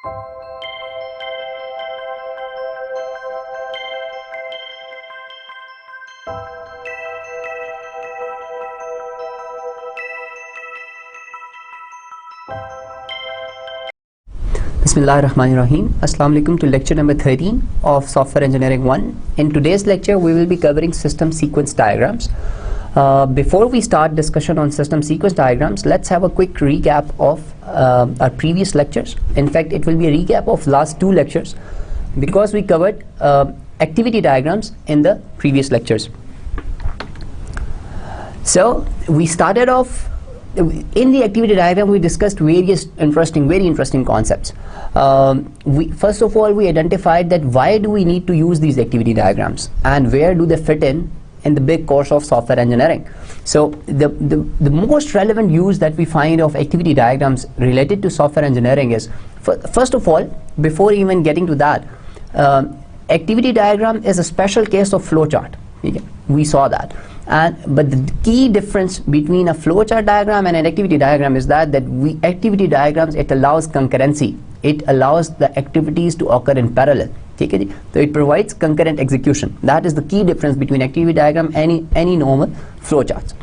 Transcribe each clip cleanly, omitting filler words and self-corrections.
Bismillahirrahmanirrahim. Assalamu alaikum to lecture number 13 of Software Engineering 1. In today's lecture, we will be covering system sequence diagrams. Before we start discussion on system sequence diagrams, let's have a quick recap of our previous lectures. In fact, it will be a recap of last two lectures because we covered activity diagrams in the previous lectures. So we started off in the activity diagram. We discussed various very interesting concepts. First of all, we identified that why do we need to use these activity diagrams and where do they fit in the big course of software engineering. So the most relevant use that we find of activity diagrams related to software engineering is, first of all, before even getting to that, activity diagram is a special case of flowchart. We saw that. But the key difference between a flowchart diagram and an activity diagram is that activity diagrams, it allows concurrency. It allows the activities to occur in parallel. So it provides concurrent execution. That is the key difference between activity diagram and any normal flowcharts.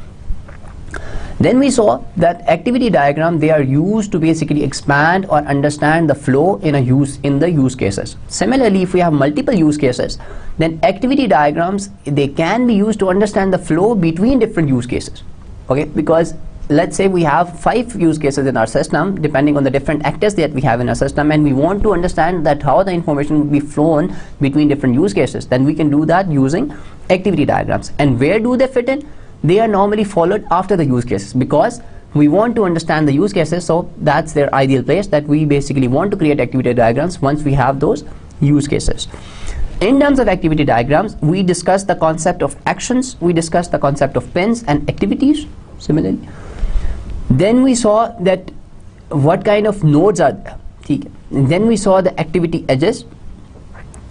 Then we saw that activity diagram, they are used to basically expand or understand the flow in the use cases. Similarly, if we have multiple use cases, then activity diagrams, they can be used to understand the flow between different use cases. Okay, because let's say we have 5 use cases in our system, depending on the different actors that we have in our system, and we want to understand that how the information would be flown between different use cases. Then we can do that using activity diagrams. And where do they fit in? They are normally followed after the use cases because we want to understand the use cases. So that's their ideal place, that we basically want to create activity diagrams once we have those use cases. In terms of activity diagrams, we discussed the concept of actions, we discussed the concept of pins and activities similarly. Then we saw that what kind of nodes are there. Then we saw the activity edges.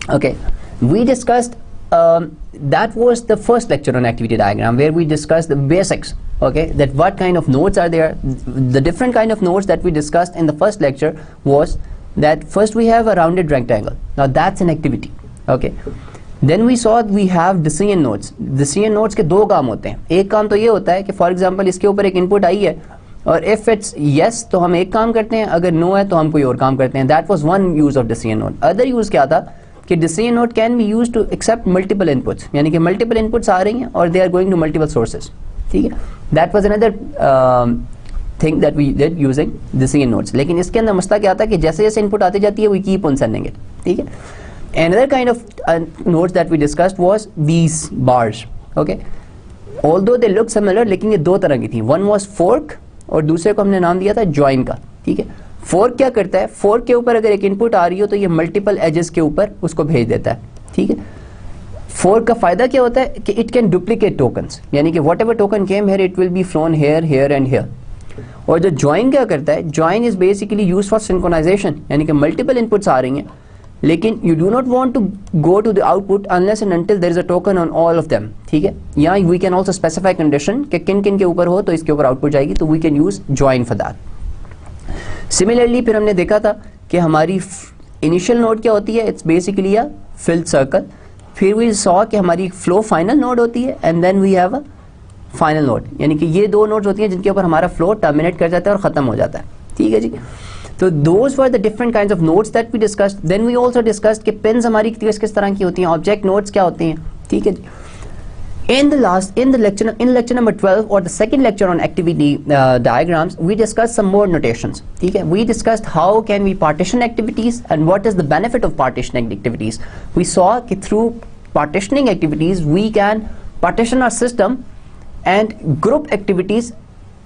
Okay, we discussed that was the first lecture on activity diagram, where we discussed the basics. Okay, that what kind of nodes are there. The different kind of nodes that we discussed in the first lecture was that first we have a rounded rectangle. Now that's an activity. Okay, then we saw we have decision nodes. Decision nodes के दो काम होते हैं. एक काम तो ये होता है कि फॉर एग्जांपल इसके ऊपर एक इनपुट आई है और इफ इट्स यस तो हम एक काम करते हैं, अगर नो है तो हम कोई और काम करते हैं. That was one use of decision node. Other use क्या था कि decision node can be used to accept multiple inputs, यानी कि मल्टीपल इनपुट्स आ रही हैं और they are going to multiple sources. ठीक है, that was another thing that we did using decision nodes. लेकिन इसके अंदर मसला क्या आता है कि जैसे जैसे इनपुट आती जाती है we keep on sending it. ठीक है, another kind of nodes that we discussed was these bars. Okay, although they look similar, लेकिन ये दो तरह की थी. One was fork और दूसरे को हमने नाम दिया था join का. ठीक है, fork क्या करता है, fork के ऊपर अगर एक इनपुट आ रही हो तो ये मल्टीपल एजेस के ऊपर उसको भेज देता है. ठीक है, fork का फायदा क्या होता है कि it can duplicate tokens, यानी कि whatever token came here it will be flown here, here and here. और जो join क्या करता है, join is basically used for synchronization, यानी कि मल्टीपल इनपुट्स आ रही हैं लेकिन you do not want to go to the output unless and until there is a token on all of them. ठीक है, या we can also specify condition कि किन किन के ऊपर हो तो इसके ऊपर आउटपुट जाएगी, तो we can use join for that. Similarly फिर हमने देखा था कि हमारी initial node क्या होती है, it's basically a filled circle. फिर we saw कि हमारी flow final node होती है and then we have a final node, यानी कि ये दो nodes होती हैं जिनके ऊपर हमारा flow terminate कर जाता है और ख़त्म हो जाता है. ठीक है जी, तो those were the different kinds of nodes that we discussed. Then we also discussed कि pins हमारी किस तरह की होती हैं, object nodes क्या होती हैं. ठीक है, in lecture number 12 or the second lecture on activity diagrams, we discussed some more notations. ठीक है, we discussed how can we partition activities and what is the benefit of partitioning activities. We saw कि through partitioning activities we can partition our system and group activities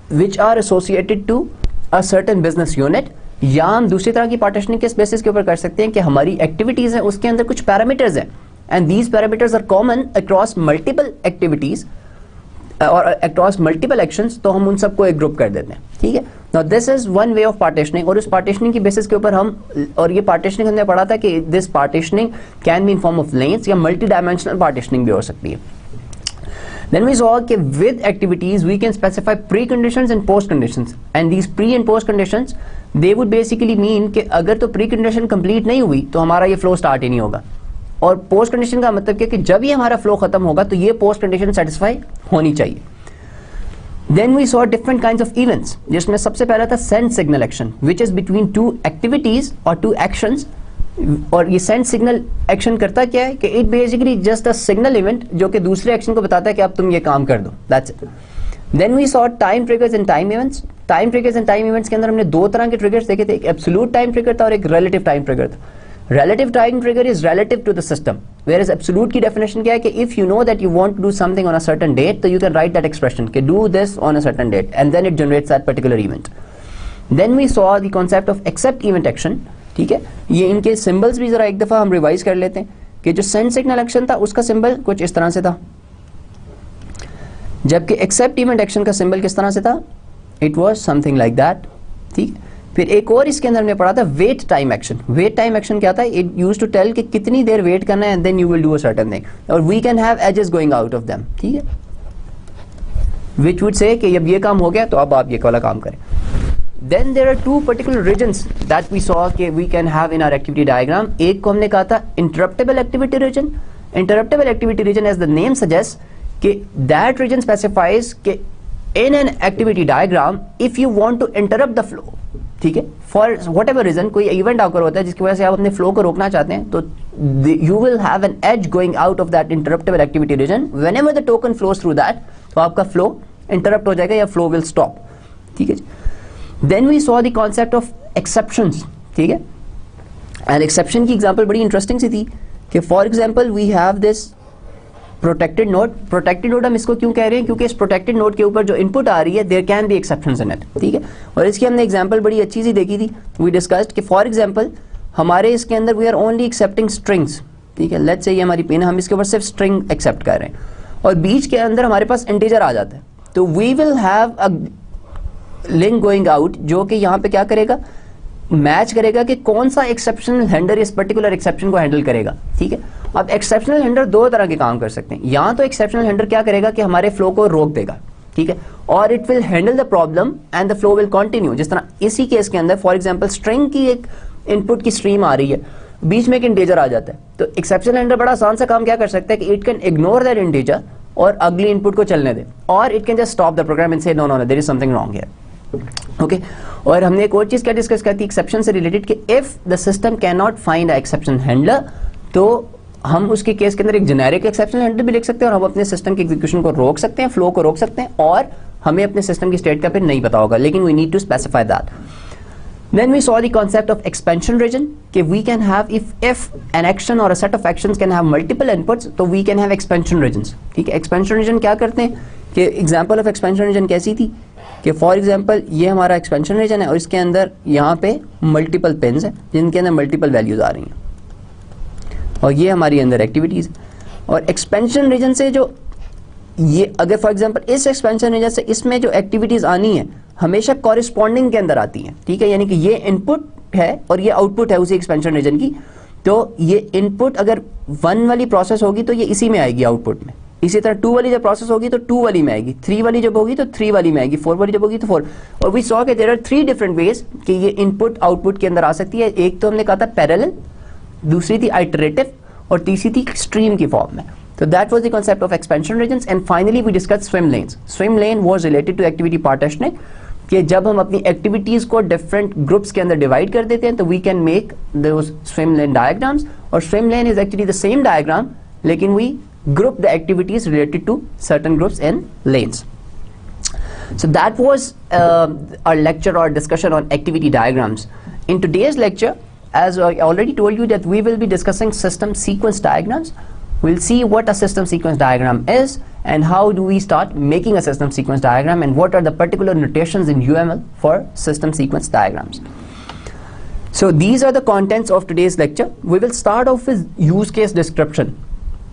which are associated to a certain business unit. या हम दूसरी तरह की partitioning के basis के ऊपर कर सकते हैं कि हमारी एक्टिविटीज़ हैं उसके अंदर कुछ पैरामीटर्स हैं and these parameters are common across multiple activities और अक्रॉस मल्टीपल एक्शंस, तो हम उन सबको एक ग्रुप कर देते हैं. ठीक है, now this is one way of partitioning. और उस पार्टीशनिंग की बेसिस के ऊपर हम, और ये पार्टीशनिंग हमने पढ़ा था कि this partitioning can be in form of lens या मल्टी डायमेंशनल पार्टीशनिंग भी हो सकती है. Then we saw कि with activities we can specify preconditions and postconditions, and these pre and post conditions they would basically mean कि अगर तो precondition complete नहीं हुई तो हमारा ये flow start ही नहीं होगा, और post condition का मतलब क्या कि जब ये हमारा flow खत्म होगा तो ये post condition satisfy होनी चाहिए. Then we saw different kinds of events, जिसमें सबसे पहला था send signal action, which is between two activities or two actions. और ये सेंड सिग्नल एक्शन करता क्या है कि it basically just a signal event जो कि दूसरे एक्शन को बताता है कि अब तुम ये काम कर दो, that's it. Then we saw time triggers and time events. Time triggers and time events के अंदर हमने दो तरह के ट्रिगर्स देखे थे, एक एब्सोल्यूट टाइम ट्रिगर था और एक रिलेटिव टाइम ट्रिगर था. Relative time trigger is relative to the system, whereas absolute की डेफिनेशन क्या है कि if you know that you want to do something on a certain date, तो you can write that expression कि do this on a certain date and then it generates that particular event. Then we saw the concept of accept event action. ठीक है, ये इनके symbols भी जरा एक दफा हम रिवाइज कर लेते हैं कि जो सेंड सिग्नल एक्शन था उसका सिंबल कुछ इस तरह से था, जबकि एक्सेप्ट इवेंट एक्शन का सिंबल किस तरह से था, it was something like that. ठीक, फिर एक और इसके अंदर हमने पढ़ा था wait time action. Wait time action क्या था, इट यूज्ड टू टेल कि कितनी देर वेट करना है and then you will do a certain thing, और we can have edges going out of them. ठीक है, व्हिच वुड से कि जब ये काम हो गया तो अब आप ये वाला काम करें. Then there are two particular regions that we saw कि we can have in our activity diagram. एक को हमने कहा था interruptible activity region. Interruptible activity region, as the name suggests, कि that region specifies कि in an activity diagram if you want to interrupt the flow, ठीक है, for whatever reason कोई event occur होता है जिसकी वजह से आप अपने flow को रोकना चाहते हैं, तो you will have an edge going out of that interruptible activity region. Whenever the token flows through that, तो आपका flow interrupt हो जाएगा या flow will stop. ठीक है. Then we saw the concept of exceptions. ठीक है, and exception की example बड़ी interesting सी थी कि for example we have this protected node. Protected node हम इसको क्यों कह रहे हैं, क्योंकि इस protected node के ऊपर जो input आ रही है there can be exceptions in it. ठीक है, और इसकी हमने example बड़ी अच्छी सी देखी थी. We discussed कि for example हमारे इसके अंदर we are only accepting strings. ठीक है, let's say ये हमारी पिन, हम इसके ऊपर सिर्फ string accept कर रहे हैं और बीच के अंदर हमारे पास integer आ जाता है, तो we will have a link going out जो कि यहाँ पे क्या करेगा, मैच करेगा कि कौन सा एक्सेप्शनल हैंडलर इस पर्टिकुलर एक्सेप्शन को हैंडल करेगा. ठीक है, अब एक्सेप्शनल हैंडलर दो तरह के काम कर सकते हैं. यहाँ तो एक्सेप्शनल हैंडलर क्या करेगा कि हमारे फ्लो को रोक देगा. ठीक है, और it will handle the problem and the flow will continue. जिस तरह इसी केस के अंदर फॉर एग्जांपल स्ट्रिंग की एक इनपुट की स्ट्रीम आ रही है, बीच में एक इंटीजर आ जाता है, तो एक्सेप्शनल हैंडलर बड़ा आसान सा काम क्या कर सकता है कि it can ignore that integer और अगली इनपुट को चलने दे, और it can just stop the program and say no no no there is something wrong here. Okay, और हमने एक और चीज क्या डिस्कस करती है एक्सेप्शन से रिलेटेड कि if the system can not find a exception handler, तो हम उसके केस के अंदर एक जेनेरिक एक्सेप्शन हैंडलर भी लिख सकते हैं और हम अपने सिस्टम के एग्जीक्यूशन को रोक सकते हैं, फ्लो को रोक सकते हैं, और हमें अपने सिस्टम की स्टेट का फिर नहीं पता होगा, लेकिन we need to specify that. Then we saw the concept of expansion region कि we can have if an action or a set of actions can have multiple inputs, तो we can have expansion regions. ठीक है, expansion region क्या करते हैं कि example of expansion region कैसी थी कि फॉर एग्जाम्पल ये हमारा एक्सपेंशन रीजन है और इसके अंदर यहाँ पे मल्टीपल पिन्स हैं जिनके अंदर मल्टीपल वैल्यूज आ रही हैं, और ये हमारी अंदर एक्टिविटीज़. और एक्सपेंशन रीजन से जो ये अगर फॉर एग्जांपल इस एक्सपेंशन रीजन से इसमें जो एक्टिविटीज़ आनी है हमेशा कॉरिस्पॉन्डिंग के अंदर आती हैं. ठीक है, यानी कि ये इनपुट है और ये आउटपुट है उसी एक्सपेंशन रीजन की, तो ये इनपुट अगर 1 वाली प्रोसेस होगी तो ये इसी में आएगी आउटपुट में, इसी तरह 2 वाली जब प्रोसेस होगी तो 2 वाली में आएगी, 3 वाली जब होगी तो 3 वाली में आएगी, 4 वाली जब होगी तो 4. और वी सॉ कि देयर आर 3 डिफरेंट वेज कि ये इनपुट आउटपुट के अंदर आ सकती है. एक तो हमने कहा था पैरेलल, दूसरी थी आइटरेटिव और तीसरी थी स्ट्रीम की फॉर्म में. So that was the concept of expansion regions, and finally we discussed swim lanes. Swim lane was related to activity partitioning कि जब हम अपनी एक्टिविटीज़ को डिफरेंट ग्रुप्स के अंदर डिवाइड कर देते हैं तो we can make those swim lane diagrams, और swim lane is actually the same diagram लेकिन we group the activities related to certain groups in lanes. So that was our lecture or discussion on activity diagrams. In today's lecture, as I already told you that we will be discussing system sequence diagrams. We'll see what a system sequence diagram is and how do we start making a system sequence diagram and what are the particular notations in UML for system sequence diagrams. So these are the contents of today's lecture. We will start off with use case description.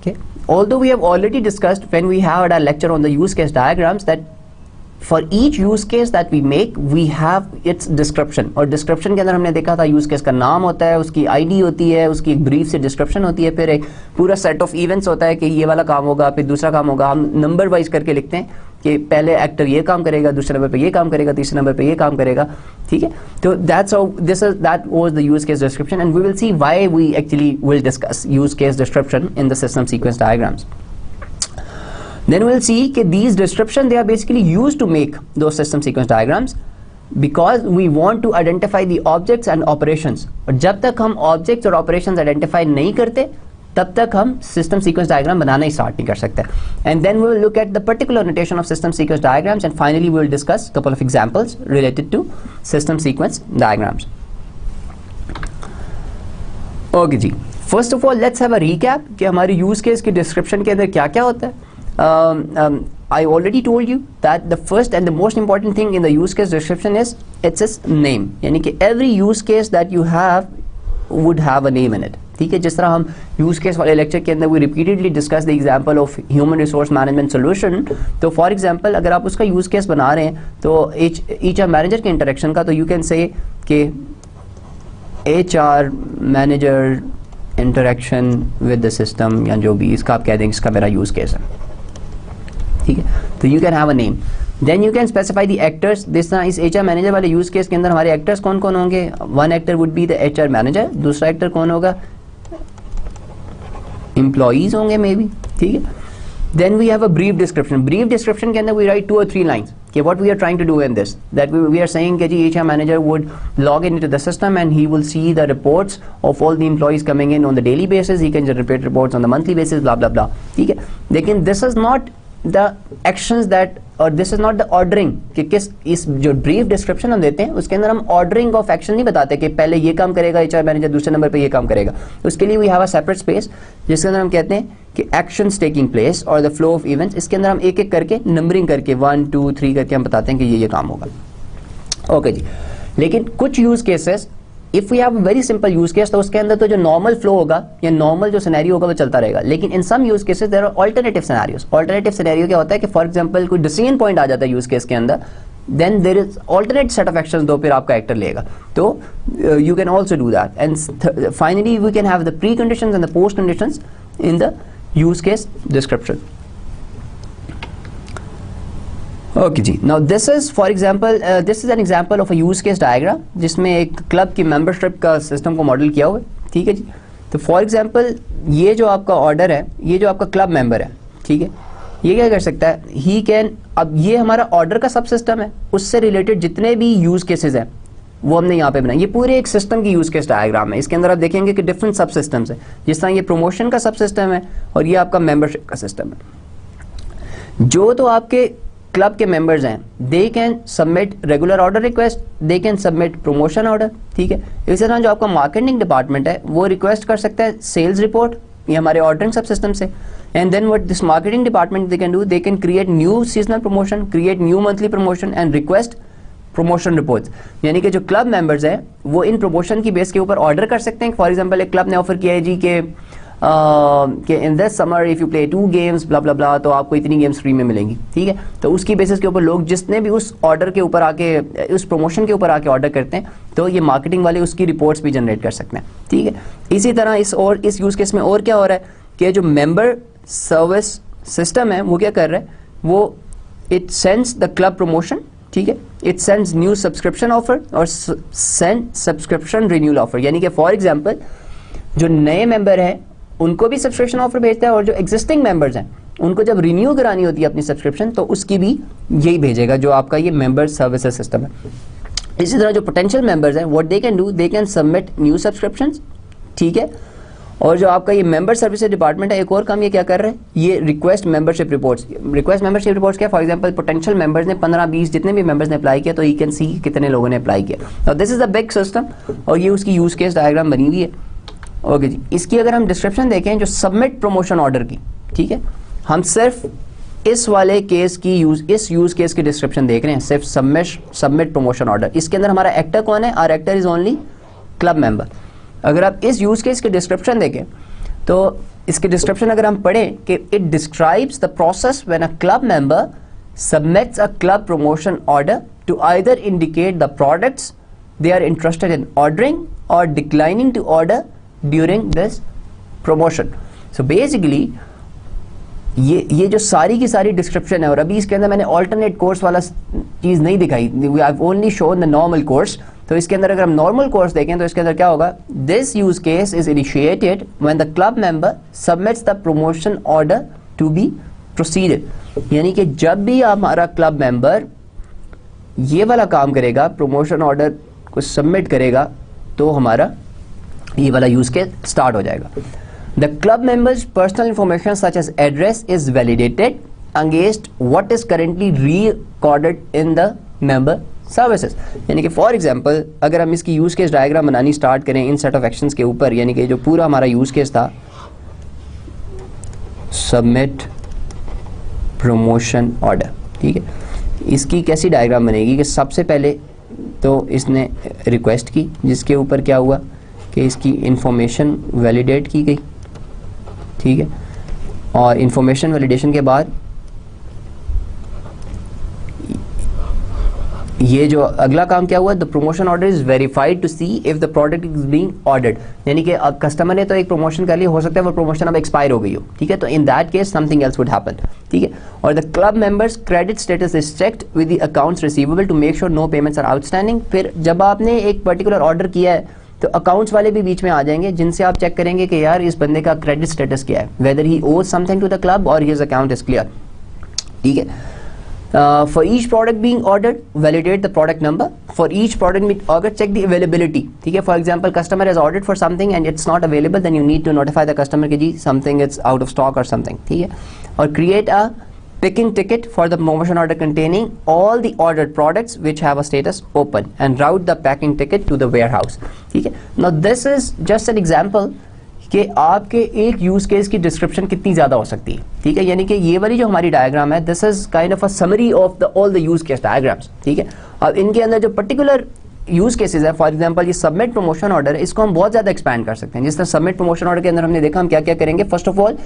Okay. Although we have already discussed when we had our lecture on the use case diagrams that for each use case that we make we have its description, और description के अंदर हमने देखा था use case का नाम होता है, उसकी आईडी होती है, उसकी एक ब्रीफ से डिस्क्रिप्शन होती है, फिर एक पूरा सेट ऑफ इवेंट्स होता है कि ये वाला काम होगा, फिर दूसरा काम होगा, हम नंबर वाइज करके लिखते हैं कि पहले एक्टर ये काम करेगा, दूसरे नंबर पे ये काम करेगा, तीसरे नंबर पे ये काम करेगा, ठीक है. तो that was the use case description, and we will see why we actually will discuss use case description in the system sequence diagrams. Then we'll see that these description, they are basically used to make those system sequence diagrams because we want to identify the objects and operations. और जब तक हम objects और operations identify नहीं करते तब तक हम system sequence diagram बनाना ही start नहीं कर सकते. And then we will look at the particular notation of system sequence diagrams, and finally we will discuss a couple of examples related to system sequence diagrams. Okay ji, first of all let's have a recap कि हमारी use case की description के अंदर क्या क्या होता है. I already told you that the first and the most important thing in the use case description is its name. यानी कि every use case that you have would have a name in it. ठीक है, जिस तरह हम use case वाले lecture के अंदर we repeatedly discuss the example of human resource management solution. तो for example अगर आप उसका use case बना रहे हैं तो HR manager के interaction का, तो you can say कि HR manager interaction with the system, या जो भी इसका आप कह देंगे इसका मेरा use case है. ठीक है, तो you can have a name. Then you can specify the actors. जिस तरह इस एचआर मैनेजर वाले यूज केस के अंदर हमारे एक्टर्स कौन कौन होंगे. One actor would be the HR manager, दूसरा एक्टर कौन होगा, एम्प्लॉइज होंगे मे बी. ठीक है, then we have a brief description. Brief description के अंदर वी राइट 2 or 3 लाइन्स कि what we are trying to do in this, that we are saying कि जी HR manager would log in into the system and he will see the reports of all the employees coming in on the daily basis. He can generate reports on the monthly basis, blah blah blah. ठीक है, लेकिन this is not the actions that, or this is not the ordering कि किस इस जो brief description हम देते हैं उसके अंदर हम ordering of action नहीं बताते कि पहले ये काम करेगा HR मैनेजर, दूसरे नंबर पे ये काम करेगा. उसके लिए we have a separate space जिसके अंदर हम कहते हैं कि actions taking place और the flow of events. इसके अंदर हम एक एक करके numbering करके 1 2 3 करके हम बताते हैं कि ये काम होगा. ओके जी, लेकिन कुछ use cases if we have a very simple use case तो उसके अंदर तो जो नॉर्मल फ्लो होगा या नॉर्मल जो सिनेरियो होगा वो चलता रहेगा. लेकिन in some use cases there are alternative scenarios. Alternative scenario क्या होता है कि फॉर एग्जांपल कोई डिसीजन पॉइंट आ जाता है यूज केस के अंदर, then there is alternate set of actions दो फिर आपका एक्टर लेगा. तो you can also do that. And finally we can have the preconditions and the postconditions in the use case description. Okay जी, now this is for example this is an example of a use case diagram जिसमें एक club की membership का system को model किया हुआ है. ठीक है जी, तो फॉर एग्जांपल ये जो आपका ऑर्डर है, ये जो आपका क्लब मेंबर है, ठीक है, ये क्या कर सकता है, ही कैन, अब ये हमारा ऑर्डर का सब सिस्टम है, उससे रिलेटेड जितने भी यूज केसेस हैं वो हमने यहाँ पे बनाए. ये पूरे एक सिस्टम की यूज केस डायग्राम है. इसके अंदर आप देखेंगे कि डिफरेंट सब सिस्टम्स हैं. जिस तरह ये प्रमोशन का सब सिस्टम है और ये आपका मेंबरशिप का सिस्टम है. जो तो आपके क्लब के मेंबर्स हैं they can submit regular order request, they can submit promotion order. ठीक है, इसी तरह जो आपका मार्केटिंग डिपार्टमेंट है वो रिक्वेस्ट कर सकता है सेल्स रिपोर्ट, ये हमारे ऑर्डरिंग सब सिस्टम से. And then what this marketing department they can do, they can create new seasonal promotion, create new monthly promotion and request promotion reports. यानी कि जो क्लब मेंबर्स हैं वो इन प्रमोशन की base के ऊपर order कर सकते हैं. फॉर एग्जांपल एक क्लब ने ऑफर किया है जी कि in this summer if you play 2 games blah blah blah तो आपको इतनी गेम्स फ्री में मिलेंगी. ठीक है, तो उसकी बेसिस के ऊपर लोग जिसने भी उस ऑर्डर के ऊपर आके, उस प्रमोशन के ऊपर आके ऑर्डर करते हैं तो ये मार्केटिंग वाले उसकी रिपोर्ट्स भी जनरेट कर सकते हैं. ठीक है, इसी तरह इस यूज केस में और क्या हो रहा है कि जो मेंबर सर्विस सिस्टम है वो क्या कर रहा है, वो it sends the club promotion. ठीक है, it sends new subscription offer और सेंड सब्सक्रिप्शन रिन्यूअल ऑफर. यानी कि फॉर एग्जांपल जो नए मेंबर हैं उनको भी सब्सक्रिप्शन ऑफर भेजता है और जो एग्जिस्टिंग मेंबर्स हैं उनको जब रिन्यू करानी होती है अपनी सब्सक्रिप्शन तो उसकी भी यही भेजेगा जो आपका ये मेंबर सर्विसेज सिस्टम है. इसी तरह जो पोटेंशियल मेंबर्स हैं what they can do, they can submit new subscriptions. ठीक है, और जो आपका ये मेंबर सर्विसेज डिपार्टमेंट है एक और काम ये क्या कर रहे हैं, ये request membership reports. Request membership reports क्या, फॉर एग्जांपल पोटेंशियल मेंबर्स ने 15-20 जितने भी मेंबर्स ने अप्लाई किया तो यू कैन सी कितने लोगों ने अप्लाई किया. और this is a big system और ये उसकी यूज केस डायग्राम बनी हुई है. ओके जी, इसकी अगर हम डिस्क्रिप्शन देखें जो सबमिट प्रमोशन ऑर्डर की, ठीक है, हम सिर्फ इस वाले केस की इस यूज केस की डिस्क्रिप्शन देख रहे हैं, सिर्फ सबमिट प्रमोशन ऑर्डर. इसके अंदर हमारा एक्टर कौन है, our actor is only club member. अगर आप इस यूज केस की डिस्क्रिप्शन देखें तो इसकी डिस्क्रिप्शन अगर हम पढ़ें कि it describes the process when a club member submits a club promotion order to either indicate the products they are interested in ordering or declining to order during this promotion. So basically ये जो सारी की सारी description है, और अभी इसके अंदर मैंने ऑल्टरनेट कोर्स वाला चीज़ नहीं दिखाई, we have only shown the normal course. तो इसके अंदर अगर हम नॉर्मल कोर्स देखें तो इसके अंदर क्या होगा, this use case is initiated when the club member submits the promotion order to be proceeded. यानी कि जब भी हमारा क्लब मेंबर ये वाला काम करेगा, प्रमोशन ऑर्डर को सबमिट करेगा, तो हमारा ये वाला यूज केस स्टार्ट हो जाएगा. The club members' personal information such as address is validated against what is currently recorded in the member services. यानी कि फॉर एग्जाम्पल अगर हम इसकी यूज केस डायग्राम बनानी स्टार्ट करें इन सेट ऑफ एक्शंस के ऊपर, यानी कि जो पूरा हमारा यूज केस था, सबमिट प्रमोशन ऑर्डर, ठीक है, इसकी कैसी डायग्राम बनेगी कि सबसे पहले तो इसने रिक्वेस्ट की, जिसके ऊपर क्या हुआ कि इसकी इंफॉर्मेशन वैलिडेट की गई, ठीक है, और इंफॉर्मेशन वैलिडेशन के बाद ये जो अगला काम क्या हुआ, the promotion order is verified to see if the product is being ordered. यानी कि अब कस्टमर ने तो एक प्रमोशन कर लिया, हो सकता है वो प्रमोशन अब एक्सपायर हो गई हो, ठीक है, तो in that case something else would happen, ठीक है. और the club member's credit status is checked with the accounts receivable to make sure no payments are outstanding. फिर जब आपने एक पर्टिकुलर ऑर्डर किया है तो अकाउंट्स वाले भी बीच में आ जाएंगे, जिनसे आप चेक करेंगे कि यार इस बंदे का क्रेडिट स्टेटस क्या है, whether he owes something to the club और हिज अकाउंट इज क्लियर, ठीक है. For each product being ordered, validate the product number. For each product being ordered, check the availability. ठीक है, for example, customer has ordered for something and it's not available, then you need to notify the customer कि जी something is out of stock or something. ठीक है, और create a picking ticket for the promotion order containing all the ordered products which have a status open and route the packing ticket to the warehouse. ठीक है, now this is just an example कि आपके एक use case की description कितनी ज़्यादा हो सकती है, ठीक है. यानी कि ये वाली जो हमारी डायग्राम है, this is kind of a summary of the all the use case diagrams, ठीक है. अब इनके अंदर जो पर्टिकुलर यूज केसेस है, फॉर एग्जांपल ये सबमिट प्रमोशन ऑर्डर है, इसको हम बहुत ज़्यादा एक्सपैंड कर सकते हैं. जिस तरह सबमिट प्रमोशन ऑर्डर के अंदर हमने देखा हम क्या क्या करेंगे, फर्स्ट ऑफ ऑल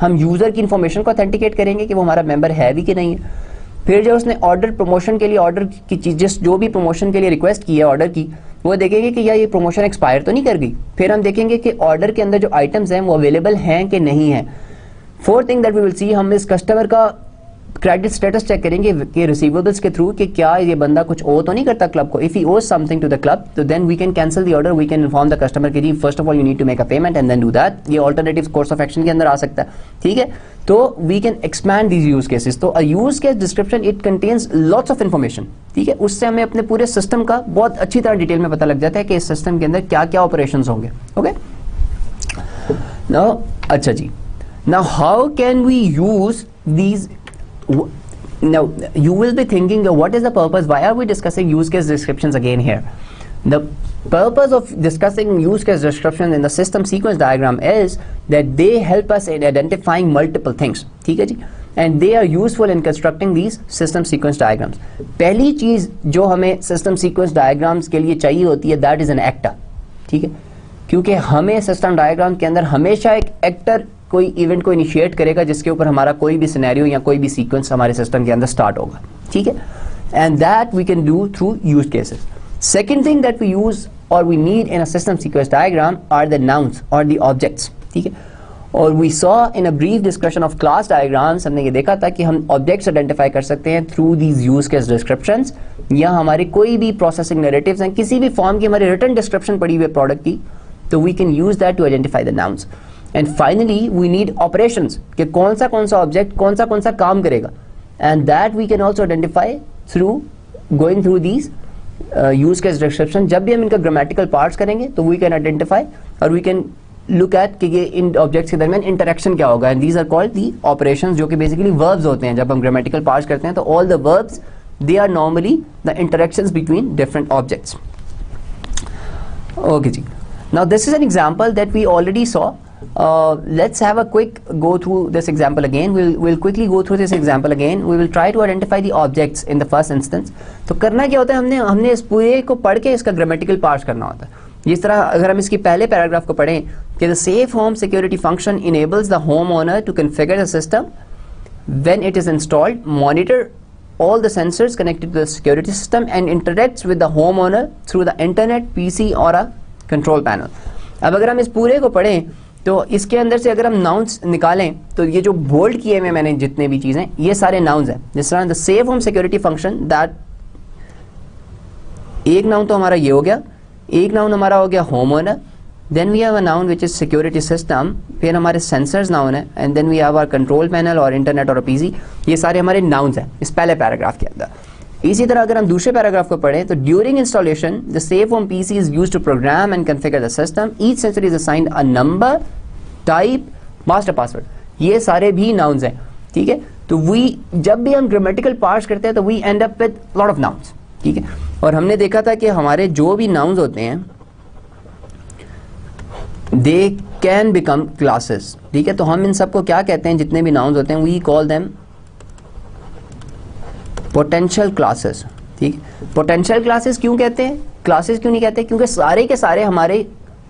हम यूज़र की इन्फॉर्मेशन को ऑथेंटिकेट करेंगे कि वो हमारा मेंबर है भी कि नहीं है. फिर जो उसने ऑर्डर प्रमोशन के लिए ऑर्डर की चीज़ें, जो भी प्रमोशन के लिए रिक्वेस्ट की है ऑर्डर की, वो देखेंगे कि या ये प्रमोशन एक्सपायर तो नहीं कर गई. फिर हम देखेंगे कि ऑर्डर के अंदर जो आइटम्स हैं वो अवेलेबल हैं कि नहीं हैं. Fourth thing that we will see, हम इस कस्टमर का क्रेडिट स्टेटस चेक करेंगे कि रिसीवेबल्स के थ्रू कि क्या ये बंदा कुछ ओ तो नहीं करता क्लब को. If he owes something to the club, तो then we can cancel the order, we can inform the customer कि जी first of all you need to make a payment and then do that. ये alternative course of action के अंदर आ सकता है, ठीक है. तो we can expand these use cases. तो a use case description it contains lots of information, ठीक है. उससे हमें अपने पूरे सिस्टम का बहुत अच्छी तरह डिटेल में पता लग जाता है कि इस सिस्टम के अंदर क्या क्या ऑपरेशंस होंगे. ओके, नाउ अच्छा जी, now how can we use these. Now you will be thinking, what is the purpose, why are we discussing use case descriptions again here? The purpose of discussing use case description in the system sequence diagram is that they help us in identifying multiple things, ठीक है जी, and they are useful in constructing these system sequence diagrams. पहली चीज जो हमें system sequence diagrams के लिए चाहिए होती है, that is an actor, ठीक है, क्योंकि हमें system diagram के अंदर हमेशा एक एक्टर कोई इवेंट को इनिशिएट करेगा जिसके ऊपर हमारा कोई भी सिनेरियो या कोई भी सीक्वेंस हमारे सिस्टम के अंदर स्टार्ट होगा, ठीक है. And that we can do through use cases. Second thing that we use और we need in a system sequence diagram are the nouns और द ऑब्जेक्ट्स, ठीक है. और we saw in a brief discussion of class diagrams, हमने ये देखा था कि हम ऑब्जेक्ट्स आइडेंटिफाई कर सकते हैं through these use case descriptions, या हमारे कोई भी प्रोसेसिंग नैरेटिव्स हैं, किसी भी फॉर्म की हमारी रिटन डिस्क्रिप्शन पड़ी हुई है प्रोडक्ट की, तो we can use that to identify the nouns. And finally we need operations, कि कौन सा ऑब्जेक्ट कौन सा काम करेगा, and that we can also identify through going through these use case description. जब भी हम इनका ग्रामेटिकल पार्ट्स करेंगे तो वी कैन आइडेंटिफाई और वी कैन लुक एट कि ये इन ऑब्जेक्ट्स के दरमियान इंटरेक्शन क्या होगा, and these are called the operations, जो कि बेसिकली वर्ब्स होते हैं. जब हम ग्रामेटिकल पार्ट्स करते हैं तो all the verbs they are normally the interactions between different objects. Okay जी, now this is an example that we already saw. Let's have a quick go through this example again. We'll quickly go through this example again. We will try to identify the objects in the first instance. तो करना क्या होता है, हमने इस पूरे को पढ़ के इसका ग्रामेटिकल पार्ट्स करना होता है. जिस तरह अगर हम इसकी पहले पैराग्राफ को पढ़ें कि the safe home security function enables the homeowner to configure the system when it is installed, monitor all the sensors connected to the security system and interacts with the homeowner through the internet, PC or a control panel. अब अगर हम इस पूरे को पढ़ें तो इसके अंदर से अगर हम नाउन्स निकालें तो ये जो बोल्ड किए हुए मैंने जितने भी चीज़ें, ये सारे नाउन्स हैं. जिस तरह the safe home security function, that एक नाउन तो हमारा ये हो गया, एक नाउन हमारा हो गया home owner, then we have a noun which is security system, फिर हमारे सेंसर्स नाउन है, and then we have our control panel और इंटरनेट और पीसी. ये सारे हमारे नाउन्स हैं इस पहले पैराग्राफ के अंदर. इसी तरह अगर हम दूसरे पैराग्राफ को पढ़ें तो during installation the safe home PC is used to program and configure the system, each sensor is assigned a number, type, master password. ये सारे भी नाउन्स हैं. ठीक है, तो वी जब भी हम ग्रामेटिकल पार्ट्स करते हैं तो we end up with lot of nouns. ठीक है, और हमने देखा था कि हमारे जो भी नाउन्स होते हैं दे कैन बिकम क्लासेस. ठीक है, तो हम इन सबको क्या कहते हैं, जितने भी नाउन्स होते हैं we call them potential classes. ठीक, पोटेंशियल क्लासेस क्यों कहते हैं, क्लासेस क्यों नहीं कहते, क्योंकि सारे के सारे हमारे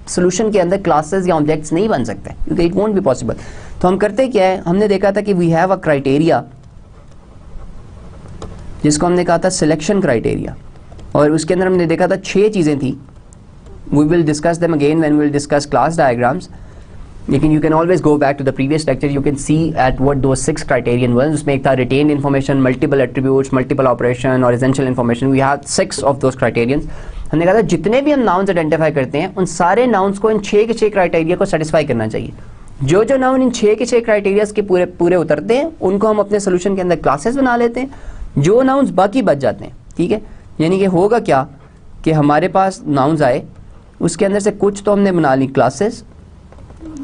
सोल्यूशन के अंदर क्लासेस या ऑब्जेक्ट्स नहीं बन सकते, क्योंकि इट वोंट बी पॉसिबल. तो हम करते क्या है, हमने देखा था कि वी हैव अ क्राइटेरिया जिसको हमने कहा था सिलेक्शन क्राइटेरिया, और उसके अंदर हमने देखा था 6 चीज़ें थी. We will discuss them again when we will discuss class diagrams, लेकिन you can always go back to the previous lecture, you can see at what those 6 criterion one. उसमें एक था written information, multiple attributes, multiple operation और essential information. We have 6 of those criterions. हमने कहा था जितने भी हम नाउन्स आइडेंटिफाई करते हैं उन सारे नाउन्स को इन 6 के 6 क्राइटेरिया को सेटिस्फाई करना चाहिए. जो जो नाउन इन 6 के 6 क्राइटेरियाज के पूरे पूरे उतरते हैं उनको हम अपने सोल्यूशन के अंदर क्लासेस बना लेते हैं. जो नाउन्स बाकी बच जाते हैं, ठीक है, यानी कि होगा क्या कि हमारे पास नाउन्स आए, उसके अंदर से कुछ तो हमने बना ली क्लासेस,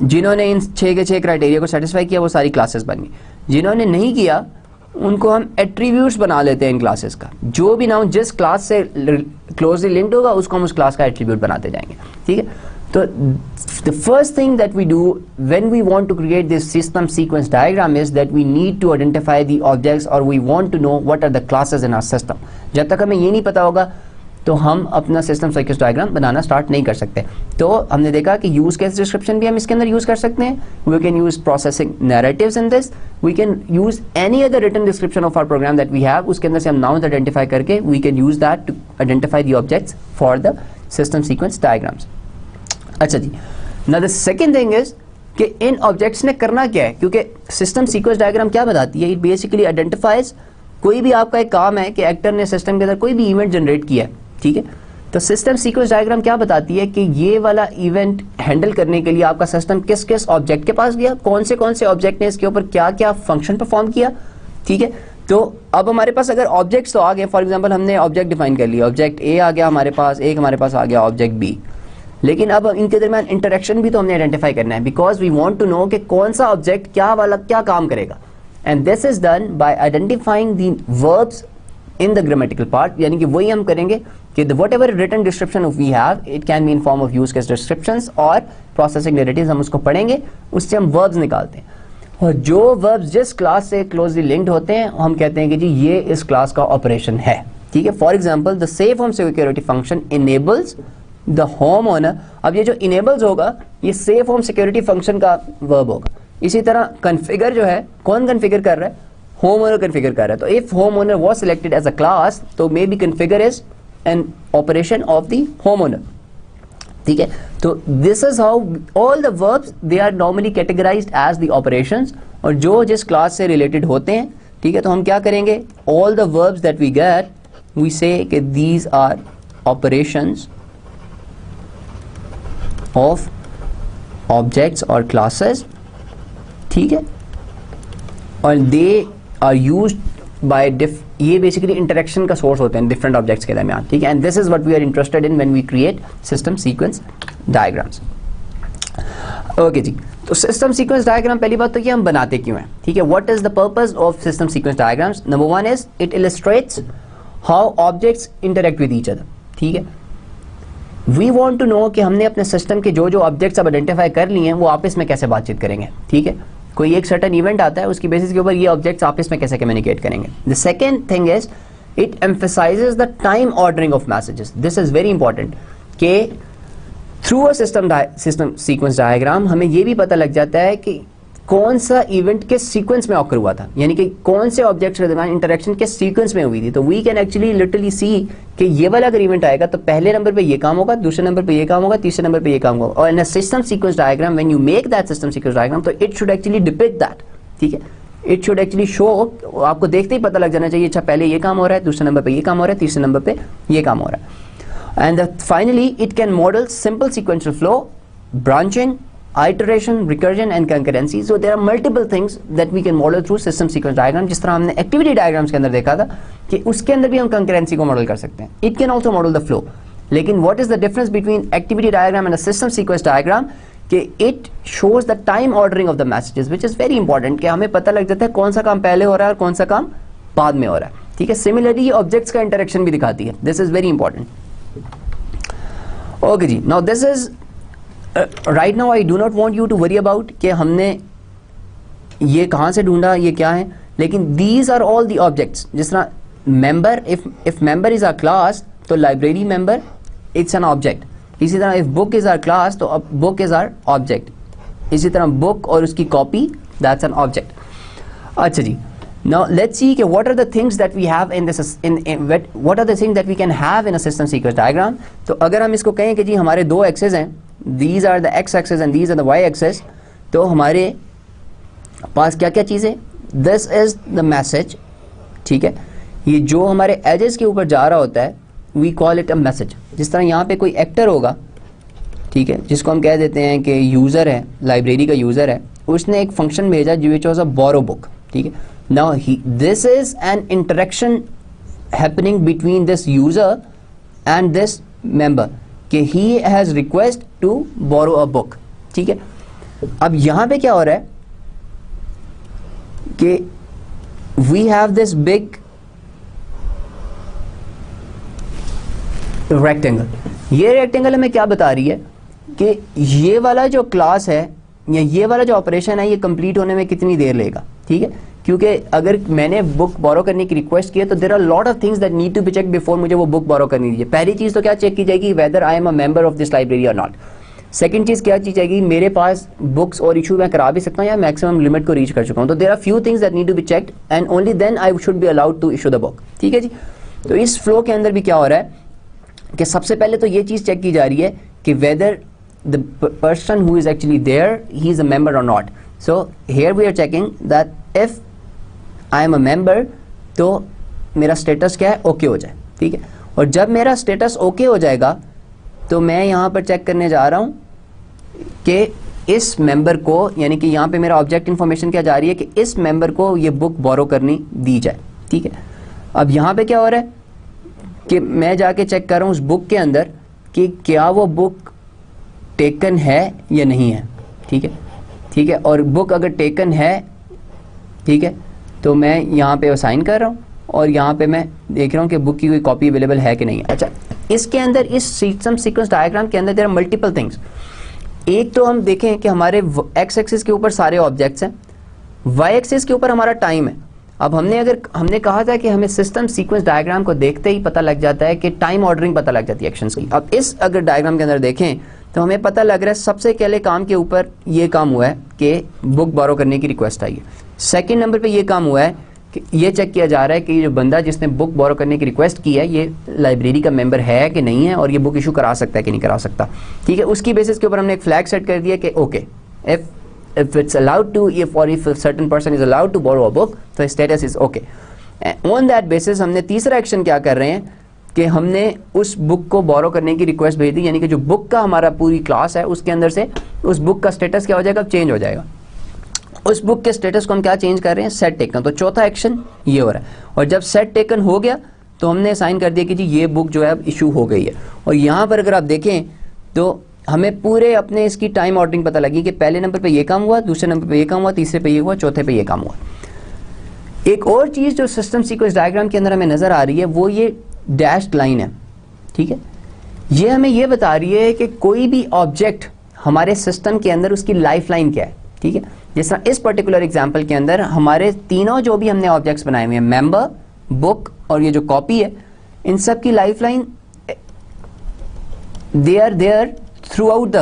जिन्होंने इन 6 के 6 क्राइटेरिया को सेटिस्फाई किया वो सारी क्लासेस बन गई. जिन्होंने नहीं किया उनको हम एट्रीब्यूट्स बना लेते हैं इन क्लासेस का. जो भी नाउन जिस क्लास से क्लोजली लिंक्ड होगा उसको हम उस क्लास का एट्रीब्यूट बनाते जाएंगे. ठीक है, तो the first thing that we do when we want to create this system sequence diagram is that we need to identify the objects or we want to know what are the classes in our system. जब तक हमें ये नहीं पता होगा तो हम अपना सिस्टम सीक्वेंस डायग्राम बनाना स्टार्ट नहीं कर सकते. तो हमने देखा कि यूज केस डिस्क्रिप्शन भी हम इसके अंदर यूज कर सकते हैं. We can use processing narratives in this, we can use any other written description of our program that we have. उसके अंदर से हम नाउन्स आइडेंटिफाई करके we can use that to identify the objects for the system sequence diagrams. अच्छा जी, now the second thing is कि in objects ने करना क्या है, क्योंकि सिस्टम सीक्वेंस डायग्राम क्या बताती है, इट बेसिकली आइडेंटिफाइज कोई भी आपका एक काम है कि एक्टर ने सिस्टम के अंदर कोई भी इवेंट जनरेट किया है. ठीक है, तो सिस्टम सीक्वेंस डायग्राम क्या बताती है कि ये वाला इवेंट हैंडल करने के लिए आपका सिस्टम किस किस ऑब्जेक्ट के पास गया, कौन से ऑब्जेक्ट ने इसके ऊपर क्या क्या फंक्शन परफॉर्म किया. ठीक है, तो अब हमारे पास अगर ऑब्जेक्ट्स तो आ गए, फॉर एग्जांपल हमने ऑब्जेक्ट डिफाइन कर लिया, ऑब्जेक्ट ए आ गया हमारे पास, एक हमारे पास आ गया ऑब्जेक्ट बी, लेकिन अब इनके दरमियान इंटरेक्शन भी तो हमने आइडेंटिफाई करना है, because we want to know कि कौन सा ऑब्जेक्ट क्या वाला क्या काम करेगा. And this is done by identifying the verbs in the grammatical part, यानी कि वही हम करेंगे कि whatever written description we have, it can be in form of use case descriptions और प्रोसेसिंग नैरेटिव्स, हम उसको पढ़ेंगे, उससे हम वर्ब्स निकालते हैं. और जो वर्ब्स जिस क्लास से क्लोजली लिंक्ड होते हैं हम कहते हैं कि जी ये इस क्लास का ऑपरेशन है. ठीक है, for example the safe home security function enables the home owner. अब ये जो इनेबल्स होगा ये सेफ होम सिक्योरिटी फंक्शन का वर्ब होगा. इसी तरह कन्फिगर जो है, कौन कन्फिगर कर रहा है, होम ओनर कन्फिगर कर रहा है. तो if home owner was selected as a class तो maybe configure is an operation of the home owner. ठीक है, तो this is how all the verbs they are normally categorized as the operations, और जो जिस class से related होते हैं. ठीक है, तो हम क्या करेंगे, all the verbs that we get we say कि these are operations of objects और क्लासेस. ठीक है, और दे आर यूज्ड बाय ये बेसिकली इंटरेक्शन का सोर्स होते हैं डिफरेंट ऑब्जेक्ट्स के दरमियान. ठीक है, and this is what we are interested in when we create system sequence diagrams. Okay जी, तो सिस्टम सीक्वेंस डायग्राम पहली बात तो ये हम बनाते क्यों हैं. ठीक है, what is the purpose of system sequence diagrams. Number 1 is it illustrates how objects interact with each other. ठीक है, वी वॉन्ट टू नो कि हमने अपने सिस्टम के जो जो ऑब्जेक्ट्स अब आइडेंटिफाई कर लिए हैं वो आपस में कैसे बातचीत करेंगे. ठीक है, कोई एक सर्टेन इवेंट आता है उसकी बेसिस के ऊपर ये ऑब्जेक्ट्स आपस में कैसे कम्युनिकेट करेंगे. The second thing is it emphasizes the time ordering of messages. This is very important कि through a system sequence diagram हमें ये भी पता लग जाता है कि कौन सा इवेंट के सीक्वेंस में ऑकर हुआ था, यानी कि कौन से ऑब्जेक्ट्स के दरमियान इंटरेक्शन के सीक्वेंस में हुई थी। तो we can actually literally see कि ये वाला अगर इवेंट आएगा तो पहले नंबर पे ये काम होगा, दूसरे नंबर पे ये काम होगा, तीसरे नंबर पे ये काम होगा। और in a system sequence diagram when you make that system sequence diagram तो it should actually depict that, ठीक है, इट शुड एक्चुअली शो, आपको देखते ही पता लग जाना चाहिए अच्छा पहले ये काम हो रहा है, दूसरे नंबर पे ये काम हो रहा है, तीसरे नंबर पे ये काम हो रहा है। And finally it can model simple sequential flow, branching, iteration, recursion and concurrency. So there are multiple things that we can model through system sequence diagram. जिस तरह हमने activity diagrams के अंदर देखा था कि उसके अंदर भी हम concurrency को मॉडल कर सकते हैं. It can also model the flow. लेकिन what is the difference between activity diagram and a system sequence diagram? कि it shows the time ordering of the messages, which is very important. कि हमें पता लग जाता है कौन सा काम पहले हो रहा है और कौन सा काम बाद में हो रहा है. ठीक है. Similarly ये objects का interaction भी दिखाती है. This is very important. Okay ji. Now this is right now I do not want you to worry about कि हमने ये कहाँ से ढूंढा, ये क्या है, लेकिन these are all the objects. जिस तरह member, if member is our class तो library member it's an object. इसी तरह if book is our class तो book is our object. इसी तरह book और उसकी copy that's an object. अच्छा जी. Now let's see कि what are the things that we have in this what are the things that we can have in a system sequence diagram. तो अगर हम इसको कहें कि जी हमारे दो एक्सेस हैं, these are the x axis and these are the y axis, तो हमारे पास क्या क्या चीज़ें, this is the message, ठीक है, ये जो हमारे एजेस के ऊपर जा रहा होता है we call it a message. जिस तरह यहाँ पे कोई एक्टर होगा, ठीक है, जिसको हम कह देते हैं कि यूज़र है, लाइब्रेरी का यूज़र है, उसने एक फंक्शन भेजा which was a borrow book, ठीक है. Now this is an interaction happening between this user and this member कि he has request to borrow a book, ठीक है. अब यहाँ पे क्या हो रहा है कि we have this big rectangle. ये रेक्टेंगल हमें क्या बता रही है कि ये वाला जो क्लास है या ये वाला जो ऑपरेशन है ये कंप्लीट होने में कितनी देर लेगा, ठीक है. क्योंकि अगर मैंने बुक बोरो करने की रिक्वेस्ट की है तो there are lot of things that need to be check before मुझे वो बुक बोरो करनी है. पहली चीज़ तो क्या चेक की जाएगी, whether I am a member of this library और नॉट. सेकंड चीज़ क्या चीज़ जाएगी, मेरे पास बुक्स और इशू मैं करा भी सकता हूँ या मैक्सिमम लिमिट को रीच कर चुका हूँ. तो there are few things that need to be checked and only then I should be allowed to issue the book, ठीक है जी. तो इस फ्लो के अंदर भी क्या हो रहा है कि सबसे पहले तो ये चीज़ चेक की जा रही है कि whether the person who is actually there he is a member और not. So here we are checking that if I am a member तो मेरा स्टेटस क्या है, ओके हो जाए, ठीक है. और जब मेरा स्टेटस ओके हो जाएगा तो मैं यहाँ पर चेक करने जा रहा हूँ कि इस मेंबर को, यानी कि यहाँ पे मेरा ऑब्जेक्ट इन्फॉर्मेशन क्या जा रही है कि इस मेंबर को ये बुक बोरो करनी दी जाए, ठीक है. अब यहाँ पे क्या हो रहा है कि मैं जाके चेक कर रहा हूँ उस बुक के अंदर कि क्या वो बुक टेकन है या नहीं है, ठीक है, ठीक है. और बुक अगर टेकन है, ठीक है, तो मैं यहाँ पे असाइन कर रहा हूँ और यहाँ पे मैं देख रहा हूँ कि बुक की कोई कॉपी अवेलेबल है कि नहीं है. अच्छा, इसके अंदर इस सिस्टम सीक्वेंस डायग्राम के अंदर देयर आर मल्टीपल थिंग्स. एक तो हम देखें कि हमारे एक्स एक्सिस के ऊपर सारे ऑब्जेक्ट्स हैं, वाई एक्सिस के ऊपर हमारा टाइम है. अब हमने कहा था कि हमें सिस्टम सीक्वेंस डायग्राम को देखते ही पता लग जाता है कि टाइम ऑर्डरिंग पता लग जाती है एक्शंस की. अब इस अगर डायग्राम के अंदर देखें तो हमें पता लग रहा है सबसे पहले काम के ऊपर ये काम हुआ है कि बुक बोरो करने की रिक्वेस्ट आई है. सेकंड नंबर पे ये काम हुआ है कि ये चेक किया जा रहा है कि ये जो बंदा जिसने बुक बोरो करने की रिक्वेस्ट की है ये लाइब्रेरी का मेंबर है कि नहीं है और ये बुक इशू करा सकता है कि नहीं करा सकता, ठीक है. उसकी बेसिस के ऊपर हमने एक फ्लैग सेट कर दिया कि okay if it's allowed to, if a certain person is allowed to borrow a book, तो status is okay. On that basis हमने तीसरा एक्शन क्या कर रहे हैं कि हमने उस बुक को बोरो करने की रिक्वेस्ट भेज दी, यानी कि जो बुक का हमारा पूरी क्लास है उसके अंदर से उस बुक का स्टेटस क्या हो जाएगा, चेंज हो जाएगा. उस बुक के स्टेटस को हम क्या चेंज कर रहे हैं, सेट टेकन. तो चौथा एक्शन ये हो रहा है. और जब सेट टेकन हो गया तो हमने साइन कर दिया कि जी ये बुक जो है अब इशू हो गई है. और यहाँ पर अगर आप देखें तो हमें पूरे अपने इसकी टाइम ऑर्डरिंग पता लगी कि पहले नंबर पे ये काम हुआ, दूसरे नंबर पे ये काम हुआ, तीसरे पे ये हुआ, चौथे पे ये काम हुआ. एक और चीज़ जो सिस्टम सीक्वेंस डायग्राम के अंदर हमें नज़र आ रही है वो ये डैश्ड लाइन है, ठीक है. ये हमें ये बता रही है कि कोई भी ऑब्जेक्ट हमारे सिस्टम के अंदर उसकी लाइफ लाइन क्या है, ठीक है. जिस तरह इस पर्टिकुलर एग्जाम्पल के अंदर हमारे तीनों जो भी हमने ऑब्जेक्ट्स बनाए हुए हैं, मेंबर, बुक और ये जो कॉपी है, इन सब की lifeline they are there throughout the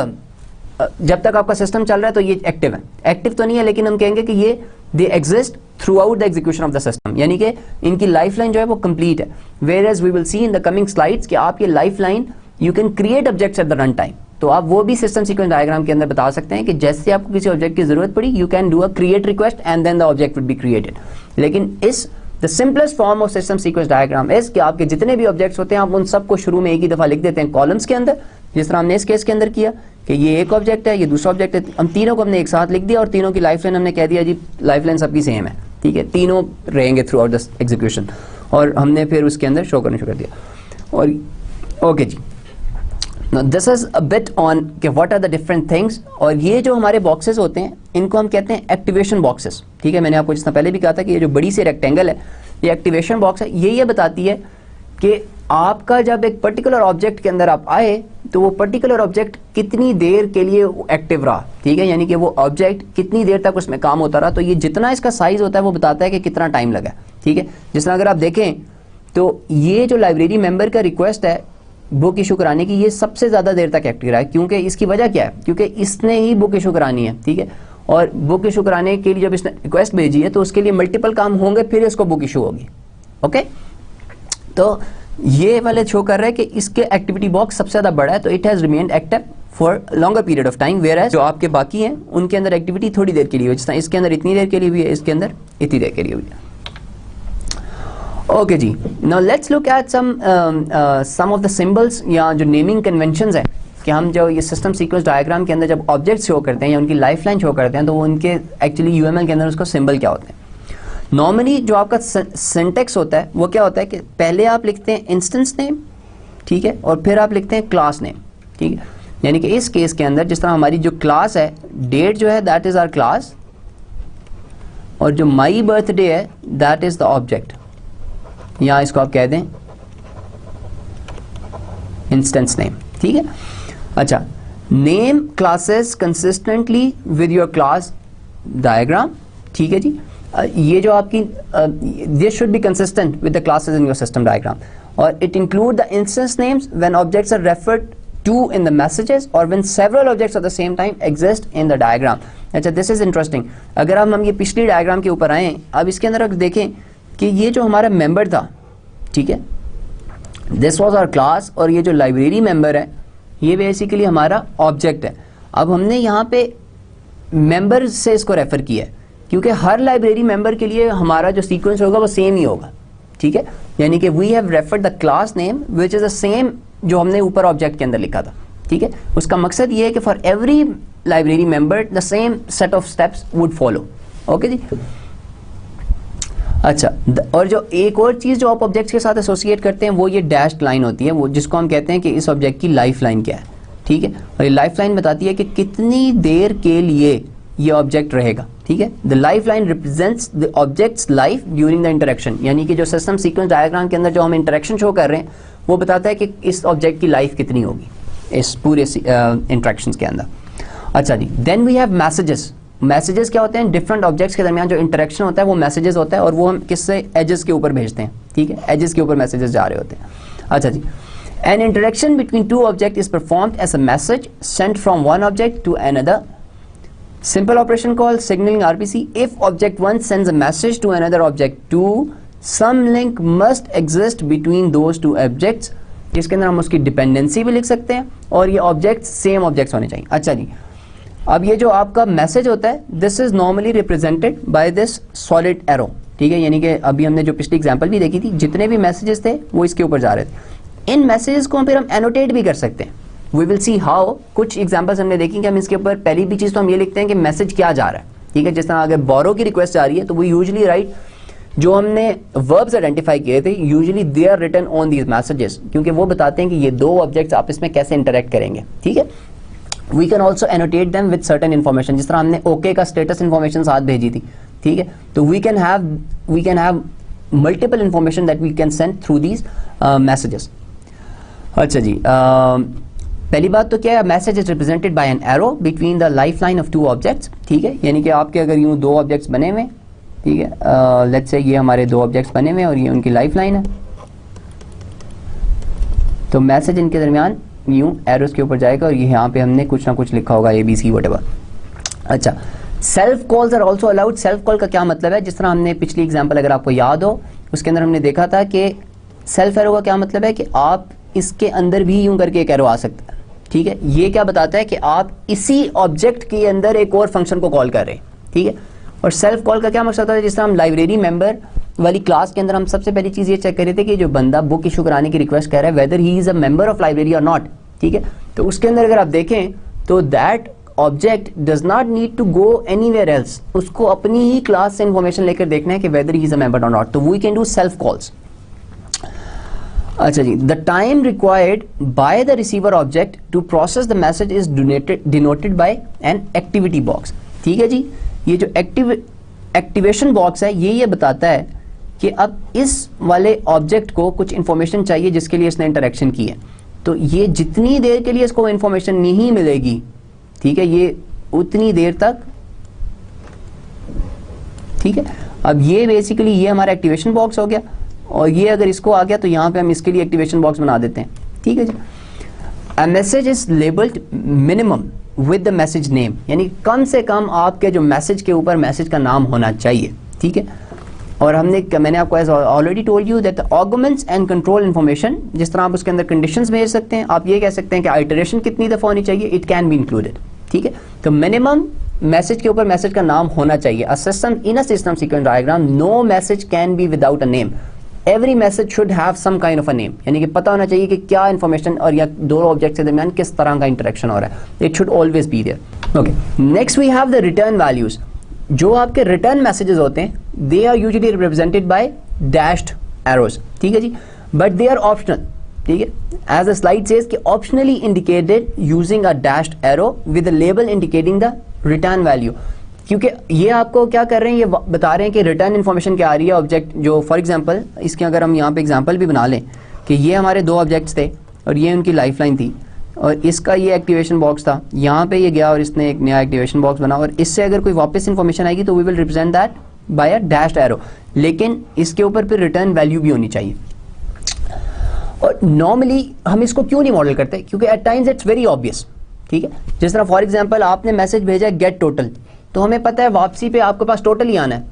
जब तक आपका सिस्टम चल रहा है तो ये एक्टिव है, एक्टिव तो नहीं है लेकिन हम कहेंगे कि ये they exist through out the execution of the system, यानी कि इनकी लाइफ लाइन जो है वो कंप्लीट है। Whereas we will see in the coming slides कि आप ये lifeline you can create objects at the run time. तो आप वो भी सिस्टम सीक्वेंस डायग्राम के अंदर बता सकते हैं कि जैसे आपको किसी ऑब्जेक्ट की जरूरत पड़ी you can do a create request and then the object will be created. लेकिन इस the simplest form of system sequence diagram is कि आपके जितने भी ऑब्जेक्ट्स होते हैं आप उन सबको शुरू में एक ही दफा लिख देते हैं कॉलम्स के अंदर, जिस तरह हमने इस केस के अंदर किया कि ये एक ऑब्जेक्ट है, ये दूसरा ऑब्जेक्ट है, हम तीनों को हमने एक साथ लिख दिया और तीनों की लाइफ लाइन हमने कह दिया जी लाइफ लाइन सबकी सेम है, ठीक है, तीनों रहेंगे थ्रू आउट द एग्जीक्यूशन, और हमने फिर उसके अंदर शो करना शुरू कर दिया। और ओके जी, this is a bit on कि what are the different things. और ये जो हमारे बॉक्सेस होते हैं इनको हम कहते हैं एक्टिवेशन बॉक्सेस, ठीक है। मैंने आपको जितना पहले भी कहा था कि ये जो बड़ी सी रेक्टेंगल है ये एक्टिवेशन बॉक्स है। ये बताती है कि आपका जब एक पर्टिकुलर ऑब्जेक्ट के अंदर आप आए तो वो पर्टिकुलर ऑब्जेक्ट कितनी देर के लिए एक्टिव रहा, ठीक है, यानी कि वो ऑब्जेक्ट कितनी देर तक उसमें काम होता रहा। तो ये जितना इसका साइज होता है वो बताता है कि कितना टाइम लगा, ठीक है। जिस तरह अगर आप देखें तो ये जो लाइब्रेरी मेंबर का रिक्वेस्ट है बुक इशू कराने की, ये सबसे ज़्यादा देर तक एक्टिव रहा है, क्योंकि इसकी वजह क्या है, क्योंकि इसने ही बुक इशू करानी है, ठीक है। और बुक इशू कराने के लिए जब इसने रिक्वेस्ट भेजी है तो उसके लिए मल्टीपल काम होंगे फिर इसको बुक इशू होगी, ओके। तो ये वाले शो कर रहे हैं कि इसके एक्टिविटी बॉक्स सबसे ज़्यादा बड़ा है, तो it has remained active for longer period of time, whereas जो आपके बाकी हैं उनके अंदर एक्टिविटी थोड़ी देर के लिए हुई, जिस तरह इसके अंदर इतनी देर के लिए हुई है, इसके अंदर इतनी देर के लिए हुई है। ओके जी, now let's look at some of the symbols या जो नेमिंग कन्वेंशंस है कि हम जो ये सिस्टम सीक्वेंस डायग्राम के अंदर जब ऑब्जेक्ट्स शो करते हैं या उनकी लाइफ लाइन शो करते हैं तो वो उनके एक्चुअली यूएमएल के अंदर उसको सिंबल क्या होते हैं। नॉर्मली जो आपका सिंटेक्स होता है वो क्या होता है कि पहले आप लिखते हैं इंस्टेंस नेम, ठीक है, और फिर आप लिखते हैं क्लास नेम, ठीक है। यानी कि इस केस के अंदर जिस तरह हमारी जो क्लास है, डेट जो है दैट इज आवर क्लास, और जो माई बर्थडे है दैट इज द ऑब्जेक्ट, या इसको आप कह दें इंस्टेंस नेम, ठीक है। अच्छा, name classes consistently with your class diagram, ठीक है जी। ये जो आपकी this should be consistent with the classes in your system diagram, और it include the instance names when objects are referred to in the messages और when several objects at the same time exist in the diagram. अच्छा, this is interesting. अगर हम ये पिछली diagram के ऊपर आए, अब इसके अंदर अगर देखें कि ये जो हमारा मेंबर था, ठीक है, दिस वाज आवर क्लास, और ये जो लाइब्रेरी मेंबर है ये बेसिकली हमारा ऑब्जेक्ट है। अब हमने यहाँ पे मेंबर से इसको रेफर किया है क्योंकि हर लाइब्रेरी मेंबर के लिए हमारा जो सीक्वेंस होगा वो सेम ही होगा, ठीक है। यानी कि we have referred the class name which is the same जो हमने ऊपर ऑब्जेक्ट के अंदर लिखा था, ठीक है। उसका मकसद ये है कि for every library member the same set of steps would follow, okay जी। अच्छा, और जो एक और चीज़ जो आप ऑब्जेक्ट्स के साथ एसोसिएट करते हैं वो ये डैश्ड लाइन होती है, वो जिसको हम कहते हैं कि इस ऑब्जेक्ट की लाइफ लाइन क्या है, ठीक है। और ये लाइफ लाइन बताती है कि कितनी देर के लिए ये ऑब्जेक्ट रहेगा, ठीक है। The life line represents the objects life during the interaction, यानी कि जो सिस्टम सीक्वेंस डायग्राम के अंदर जो हम इंटरेक्शन शो कर रहे हैं वो बताता है कि इस ऑब्जेक्ट की लाइफ कितनी होगी इस पूरे इंटरेक्शन के अंदर। अच्छा जी, then we have messages. Messages क्या होते हैं, डिफरेंट ऑब्जेक्ट्स के दरमियान जो इंटरेक्शन होता है वो मैसेजेस होता है, और वो हम किससे, एजेस के ऊपर भेजते हैं, ठीक है, एजेस के ऊपर मैसेजेस जा रहे होते हैं। अच्छा जी, an interaction between two object is performed as a message sent from one object to another. Simple operation called signaling RPC. If object 1 sends a message to another object 2, some link must exist between those two objects. इसके अंदर हम उसकी dependency भी लिख सकते हैं और ये ऑब्जेक्ट्स सेम ऑब्जेक्ट्स होने चाहिए। अच्छा जी, अब ये जो आपका मैसेज होता है this is normally represented by this solid arrow, ठीक है। यानी कि अभी हमने जो पिछली एग्जांपल भी देखी थी, जितने भी मैसेजेस थे वो इसके ऊपर जा रहे थे। इन मैसेजेस को फिर हम एनोटेट भी कर सकते हैं। We will see how. कुछ एग्जांपल्स हमने देखी कि हम इसके ऊपर पहली भी चीज़ तो हम ये लिखते हैं कि मैसेज क्या जा रहा है, ठीक है। जिस तरह अगर बोरो की रिक्वेस्ट आ रही है तो वो यूजुअली राइट जो हमने वर्ब्स आइडेंटिफाई किए थे usually they are written on these messages, क्योंकि वो बताते हैं कि ये दो ऑब्जेक्ट्स आपस में कैसे इंटरेक्ट करेंगे, ठीक है। We can also annotate them with certain information, जिस तरह हमने ओके का स्टेटस इन्फॉर्मेशन साथ भेजी थी, ठीक है। तो we can have multiple information that we can send through these messages. अच्छा जी, पहली बात तो क्या है, message is represented by an arrow between the life line of two objects, ठीक है। यानी कि आपके अगर यूँ दो ऑब्जेक्ट्स बने हुए, ठीक है, लेट्स से ये हमारे दो ऑब्जेक्ट्स बने हुए और ये उनकी लाइफ लाइन है, तो मैसेज इनके दरमियान यूँ एरोस के ऊपर जाएगा और यहाँ पे हमने कुछ ना कुछ लिखा होगा ABC वटेवर। अच्छा, self calls are also allowed. Self call का क्या मतलब है, जिस तरह हमने पिछली एग्जाम्पल अगर आपको याद हो उसके अंदर हमने देखा था कि सेल्फ एरो का क्या मतलब है कि आप इसके अंदर भी यूं करके एक एरो आ सकता है, ठीक है। ये क्या बताता है कि आप इसी ऑब्जेक्ट के अंदर एक और फंक्शन को कॉल कर रहे हैं, ठीक है। और सेल्फ कॉल का क्या मकसद होता है, जिस तरह हम लाइब्रेरी मेंबर वाली क्लास के अंदर हम सबसे पहली चीज़ ये चेक कर रहे थे कि जो बंदा बुक इशू कराने की रिक्वेस्ट कर रहा है whether he is a member of library और नॉट, ठीक है। तो उसके अंदर अगर आप देखें तो that object does not need to go anywhere else, उसको अपनी ही क्लास से इंफॉर्मेशन लेकर देखना है कि whether he is a member और नॉट, तो we can do self calls. अच्छा जी, the time required by the receiver object to process the message is denoted by an activity box, ठीक है जी। ये जो एक्टिवेशन बॉक्स है ये बताता है कि अब इस वाले ऑब्जेक्ट को कुछ इंफॉर्मेशन चाहिए जिसके लिए इसने इंटरेक्शन की है, तो ये जितनी देर के लिए इसको इंफॉर्मेशन नहीं मिलेगी, ठीक है, ये उतनी देर तक, ठीक है। अब ये बेसिकली ये हमारा एक्टिवेशन बॉक्स हो गया और ये अगर इसको आ गया तो यहाँ पे हम इसके लिए एक्टिवेशन बॉक्स बना देते हैं, ठीक है जी। A message is labelled minimum with the message name, यानी कम से कम आपके जो मैसेज के ऊपर मैसेज का नाम होना चाहिए, ठीक है। और मैंने आपको already told you that arguments and control information, जिस तरह आप उसके अंदर कंडीशंस भेज सकते हैं, आप ये कह सकते हैं कि आइटरेशन कितनी दफ़ा होनी चाहिए, इट कैन बी इंक्लूडेड, ठीक है। तो मिनिमम मैसेज के ऊपर मैसेज का नाम होना चाहिए। A system in a system sequence diagram no message can be without a name, every message should have some kind of a name, यानी कि पता होना चाहिए कि क्या इन्फॉर्मेशन और या दो ऑब्जेक्ट के दरमियान किस तरह का इंटरेक्शन हो रहा है, it should always be there. Okay, next we have the return values. जो आपके रिटर्न मैसेजेस होते हैं they are usually represented by dashed arrows, ठीक है जी, बट दे आर ऑप्शनल, ठीक है। एज द स्लाइड सेज कि optionally indicated using a dashed arrow with a label indicating the return value, क्योंकि ये आपको क्या कर रहे हैं, ये बता रहे हैं कि रिटर्न इन्फॉर्मेशन क्या आ रही है ऑब्जेक्ट जो, फॉर एग्जांपल इसके अगर हम यहाँ पे एग्जांपल भी बना लें कि ये हमारे दो ऑब्जेक्ट्स थे और ये उनकी लाइफलाइन थी और इसका ये एक्टिवेशन बॉक्स था, यहाँ पे ये गया और इसने एक नया एक्टिवेशन बॉक्स बना और इससे अगर कोई वापस इन्फॉर्मेशन आएगी तो we will represent that by a dashed arrow, लेकिन इसके ऊपर फिर रिटर्न वैल्यू भी होनी चाहिए। और नॉर्मली हम इसको क्यों नहीं मॉडल करते, क्योंकि at times it's very obvious, ठीक है। जिस तरह फॉर एग्जांपल आपने मैसेज भेजा गेट टोटल, तो हमें पता है वापसी पे आपके पास टोटल ही आना है,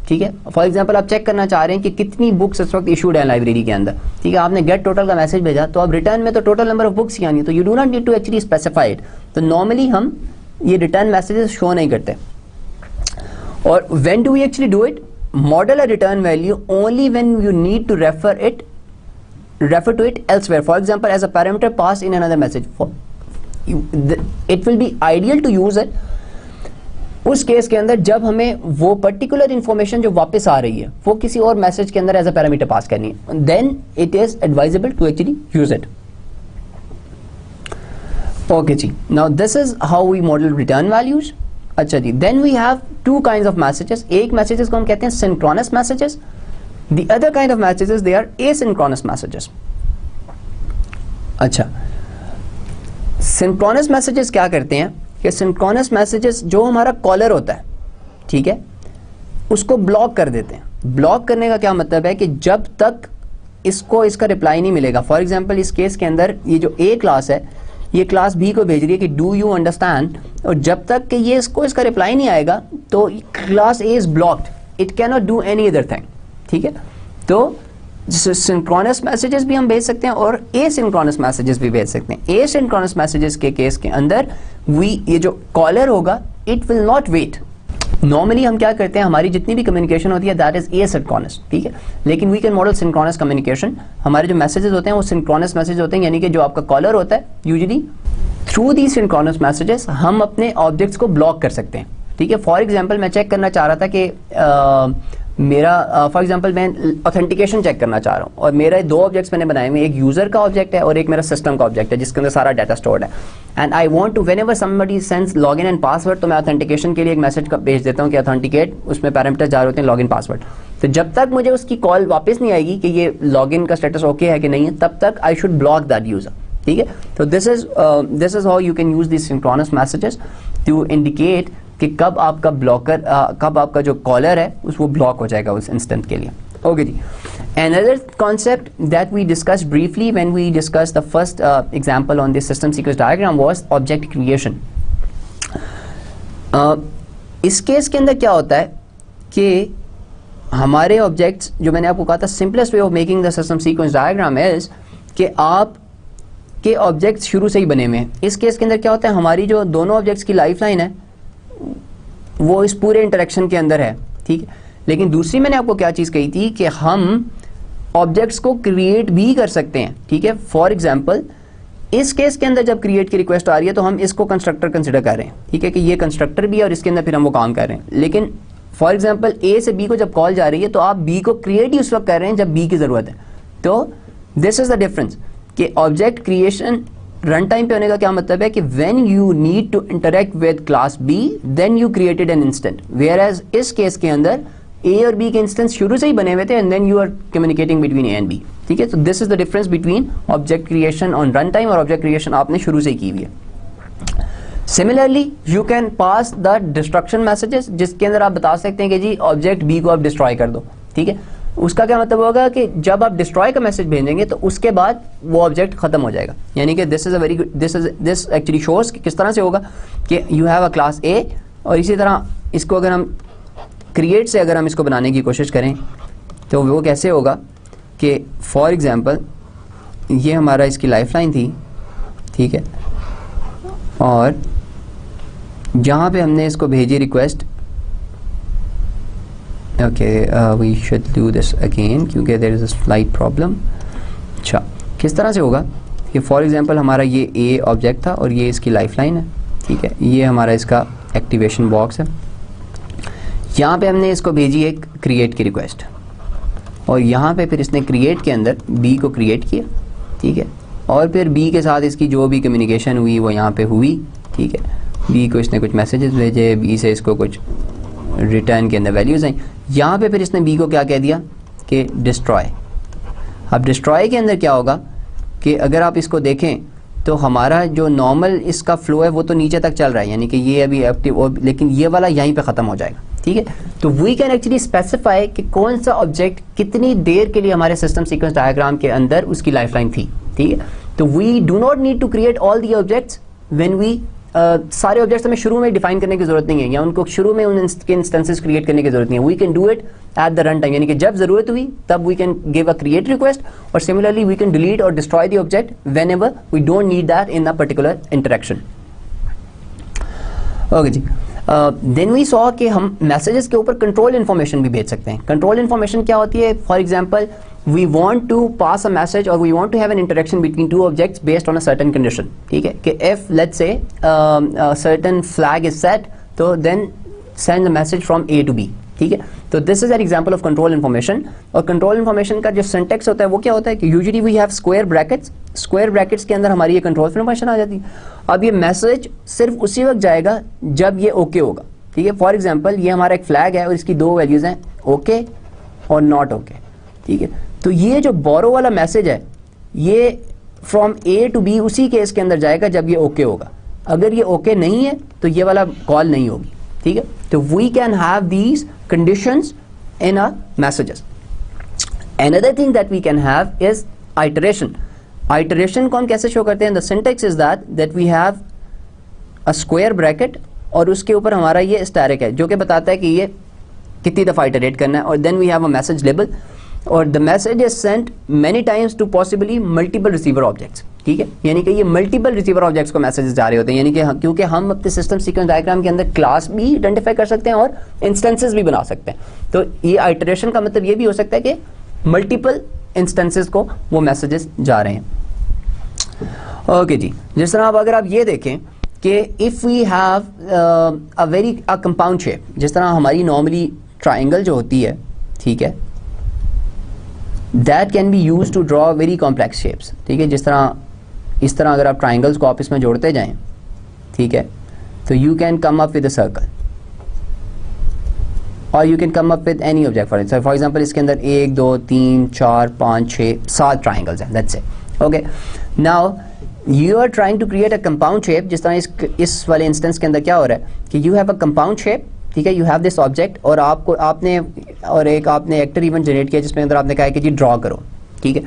ठीक है। फॉर एग्जांपल आप चेक करना चाह रहे हैं कि कितनी बुक्स इस वक्त इशूड है लाइब्रेरी के अंदर, ठीक है, आपने गेट टोटल का मैसेज भेजा तो अब रिटर्न में तो टोटल नंबर ऑफ बुक्स ही आनी है, तो you do not need to actually specify it. तो नॉर्मली हम ये रिटर्न मैसेजेस शो नहीं करते। और when do we actually do it, model a return value only when you need to refer to it elsewhere, for example as a parameter passed in another message. It will be ideal to use it उस case के अंदर जब हमें वो particular information जो वापस आ रही है वो किसी और मैसेज के अंदर एज अ पैरामीटर पास करनी है, then it is advisable to actually use it. Okay जी, now this is how we model return values. अच्छा जी, then we have two kinds of messages. एक मैसेजेस को हम कहते हैं synchronous messages, the other kind of messages they are asynchronous messages। अच्छा, synchronous messages क्या करते हैं कि synchronous messages जो हमारा कॉलर होता है, ठीक है, उसको ब्लॉक कर देते हैं। ब्लॉक करने का क्या मतलब है कि जब तक इसको इसका रिप्लाई नहीं मिलेगा, फॉर एग्जांपल इस केस के अंदर ये जो ए क्लास है ये क्लास बी को भेज रही है कि डू यू अंडरस्टैंड, और जब तक कि ये इसको इसका रिप्लाई नहीं आएगा तो class A is blocked, it can not do any other thing, ठीक है। तो सिंक्रोनस मैसेजेस भी हम भेज सकते हैं और एसिंक्रोनस मैसेजेस भी भेज सकते हैं। एसिंक्रोनस मैसेजेस के केस के अंदर ये जो कॉलर होगा it will not wait. Normally हम क्या करते हैं, हमारी जितनी भी कम्युनिकेशन होती है दैट इज एसिंक्रोनस, ठीक है, लेकिन we can model synchronous communication. हमारे जो मैसेजेस होते हैं वो सिंक्रोनस मैसेज होते हैं, यानी कि जो आपका कॉलर होता है usually through the synchronous messages हम अपने ऑब्जेक्ट्स को ब्लॉक कर सकते हैं, ठीक है। फॉर एग्जाम्पल मैं चेक करना चाह रहा था कि मेरा फॉर एग्जांपल मैं ऑथेंटिकेशन चेक करना चाह रहा हूँ और मेरे दो ऑब्जेक्ट्स मैंने बनाए हुए, एक यूजर का ऑब्जेक्ट है और एक मेरा सिस्टम का ऑब्जेक्ट है जिसके अंदर सारा डाटा स्टोर्ड है, and I want to whenever somebody sends login and password, तो मैं ऑथेंटिकेशन के लिए एक मैसेज भेज देता हूँ कि ऑथेंटिकेट, उसमें पैरामीटर्स जा रहे होते हैं लॉगिन पासवर्ड। तो जब तक मुझे उसकी कॉल वापस नहीं आएगी कि ये लॉगिन का स्टेटस ओके है कि नहीं है, तब तक I should block that user, ठीक है। तो this is how you can use this synchronous messages to indicate कि कब आपका ब्लॉकर कब आपका जो कॉलर है वो ब्लॉक हो जाएगा उस इंस्टेंट के लिए। ओके जी, Another concept that we discussed briefly when we discussed the first example on this system sequence diagram was object creation. इस केस के अंदर क्या होता है कि हमारे ऑब्जेक्ट्स, जो मैंने आपको कहा था simplest way of making the system sequence diagram is कि आप के ऑब्जेक्ट्स शुरू से ही बने हुए हैं. इस केस के अंदर क्या होता है, हमारी जो दोनों ऑब्जेक्ट्स की लाइफ लाइन है वो इस पूरे इंटरेक्शन के अंदर है, ठीक है. लेकिन दूसरी मैंने आपको क्या चीज़ कही थी कि हम ऑब्जेक्ट्स को क्रिएट भी कर सकते हैं, ठीक है. फॉर एग्जाम्पल इस केस के अंदर जब क्रिएट की रिक्वेस्ट आ रही है तो हम इसको कंस्ट्रक्टर कंसिडर कर रहे हैं, ठीक है, कि ये कंस्ट्रक्टर भी है और इसके अंदर फिर हम वो काम कर रहे हैं. लेकिन फॉर एग्जाम्पल ए से बी को जब कॉल जा रही है तो आप बी को क्रिएट ही उस वक्त कर रहे हैं जब बी की ज़रूरत है. तो दिस इज़ द डिफरेंस कि ऑब्जेक्ट क्रिएशन रन टाइम पे होने का क्या मतलब है कि when you need to interact with class B then you created an instant, whereas इस केस के अंदर ए और बी के इंस्टेंस शुरू से ही बने हुए थे and then you are communicating between A and B, ठीक है. तो this is the difference between object creation on run time और ऑब्जेक्ट क्रिएशन आपने शुरू से ही की हुई है. Similarly you can pass the destruction messages, जिसके अंदर आप बता सकते हैं कि जी ऑब्जेक्ट बी को आप डिस्ट्रॉय कर दो, ठीक है. उसका क्या मतलब होगा कि जब आप डिस्ट्रॉय का मैसेज भेजेंगे तो उसके बाद वो ऑब्जेक्ट खत्म हो जाएगा. यानी कि this is a very good, this actually shows कि किस तरह से होगा कि यू हैव अ क्लास ए और इसी तरह इसको अगर हम क्रिएट से अगर हम इसको बनाने की कोशिश करें तो वो कैसे होगा कि फॉर एग्जांपल ये हमारा इसकी लाइफलाइन थी, ठीक है, और जहाँ पे हमने इसको भेजी request, okay we should do this again क्योंकि there is a slight problem. अच्छा, किस तरह से होगा कि फॉर एग्जांपल हमारा ये ए ऑब्जेक्ट था और ये इसकी लाइफलाइन है, ठीक है. ये हमारा इसका एक्टिवेशन बॉक्स है. यहाँ पे हमने इसको भेजी एक क्रिएट की रिक्वेस्ट और यहाँ पे फिर इसने क्रिएट के अंदर बी को क्रिएट किया, ठीक है, और फिर बी के साथ इसकी जो भी कम्युनिकेशन हुई वो यहाँ पे हुई, ठीक है. बी को इसने कुछ मैसेजेस भेजे, बी से इसको कुछ रिटर्न के अंदर वैल्यूज़ आई. यहाँ पे फिर इसने बी को क्या कह दिया कि डिस्ट्रॉय. अब डिस्ट्रॉय के अंदर क्या होगा कि अगर आप इसको देखें तो हमारा जो नॉर्मल इसका फ्लो है वो तो नीचे तक चल रहा है, यानी कि ये अभी एक्टिव, लेकिन ये वाला यहीं पे ख़त्म हो जाएगा, ठीक है. तो वी कैन एक्चुअली स्पेसिफाई कि कौन सा ऑब्जेक्ट कितनी देर के लिए हमारे सिस्टम सीक्वेंस डायग्राम के अंदर उसकी लाइफलाइन थी, ठीक है. तो we do not need to create all the objects when we सारे ऑब्जेक्ट्स हमें शुरू में डिफाइन करने की जरूरत नहीं है या उनको शुरू में उनके इंस्टेंसेस क्रिएट करने की जरूरत नहीं है. We can do it at the run time, यानी कि जब जरूरत हुई तब we can give a create request और सिमिलरली वी कैन डिलीट और destroy the object whenever we don't need that in a particular interaction. Okay जी. Then we saw कि हम मैसेजेस के ऊपर कंट्रोल इन्फॉर्मेशन भी भेज सकते हैं. कंट्रोल इन्फॉर्मेशन क्या होती है? For example we want to pass a message or we want to have an interaction between two objects based on a certain condition, ठीक है, कि if let's say a certain flag is set तो then send the message from A to B, ठीक है. तो this is an example of control information. और control information का जो syntax होता है वो क्या होता है कि usually we have square brackets. square brackets के अंदर हमारी ये control information आ जाती है. अब ये मैसेज सिर्फ उसी वक्त जाएगा जब ये ओके होगा, ठीक है. फॉर एग्जाम्पल ये हमारा एक फ्लैग है और इसकी दो वैल्यूज हैं, ओके और नॉट ओके, ठीक है. तो ये जो बोरो वाला मैसेज है ये फ्रॉम ए टू बी उसी केस के अंदर जाएगा जब ये ओके होगा. अगर ये ओके नहीं है तो ये वाला कॉल नहीं होगी, ठीक है. तो we can have these conditions in our messages. Another thing that we can have is iteration. Iteration को हम कैसे शो करते हैं? The syntax is that we have a square bracket और उसके ऊपर हमारा ये स्टैरिक है जो कि बताता है कि ये कितनी दफ़ा आइटरेट करना है. और then we have a message label और the message is sent many times to possibly multiple receiver objects, ठीक है. यानी कि ये मल्टीपल रिसीवर ऑब्जेक्ट्स को मैसेजेस जा रहे होते हैं, यानी कि क्योंकि हम अपने सिस्टम सीक्वेंस डायग्राम के अंदर क्लास भी आइडेंटिफाई कर सकते हैं और इंस्टेंसेस भी बना सकते हैं. तो ये आइटरेशन का मतलब ये भी हो सकता है कि मल्टीपल इंस्टेंसेस को वो मैसेजेस जा रहे हैं. ओके जी. जिस तरह अब अगर आप ये देखें कि if we have a compound shape, जिस तरह हमारी नॉर्मली ट्राइंगल जो होती है, ठीक है, that can be use to draw very complex shapes, ठीक है. जिस तरह इस तरह अगर आप ट्राइंगल्स को आपस में जोड़ते जाएं, ठीक है, तो you can come up with a circle और you can come up with any object. For example इसके अंदर 1 2 3 4 5 6 7 ट्राइंगल्स हैं, let's say. Okay, now you are trying to create a compound shape. जिस तरह इस वाले इंस्टेंस के अंदर क्या हो रहा है कि you have a compound shape, ठीक है, यू हैव दिस ऑब्जेक्ट और आपने एक्टर इवेंट जनरेट किया जिसमें अंदर आपने कहा कि जी ड्रॉ करो, ठीक है।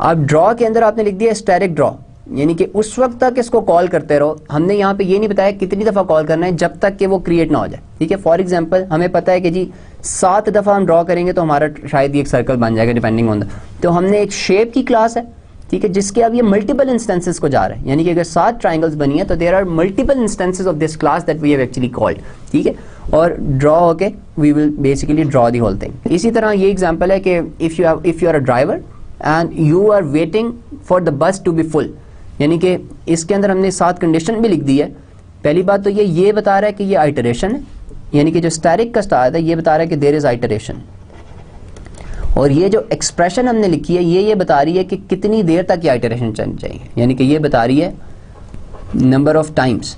अब ड्रॉ के अंदर आपने लिख दिया स्टैटिक ड्रॉ, यानी कि उस वक्त तक इसको कॉल करते रहो। हमने यहाँ पे ये नहीं बताया कितनी दफ़ा कॉल करना है जब तक कि वो क्रिएट ना हो जाए, ठीक है। फॉर एग्जांपल हमें पता है कि जी 7 दफ़ा हम ड्रॉ करेंगे तो हमारा शायद ये एक सर्कल बन जाएगा डिपेंडिंग ऑन द, तो हमने एक शेप की क्लास है, ठीक है, जिसके अब ये मल्टीपल इंस्टेंसेस को जा रहे हैं, यानी कि अगर 7 ट्राइंगल्स बनी है तो there are multiple instances of this class that we have actually called, ठीक है। और ड्रॉ होके we will basically draw the whole thing. इसी तरह ये एग्जांपल है कि if you are a driver and you are waiting for the bus to be full, यानी कि इसके अंदर हमने 7 कंडीशन भी लिख दी है। पहली बात तो ये बता रहा है कि ये आइटरेशन है, यानी कि जो स्टैटिक का स्टार्ट है ये बता रहा है कि देयर इज आइटरेशन, और ये जो एक्सप्रेशन हमने लिखी है ये बता रही है कि कितनी देर तक ये आइटरेशन चलनी चाहिए, यानी कि ये बता रही है नंबर ऑफ टाइम्स,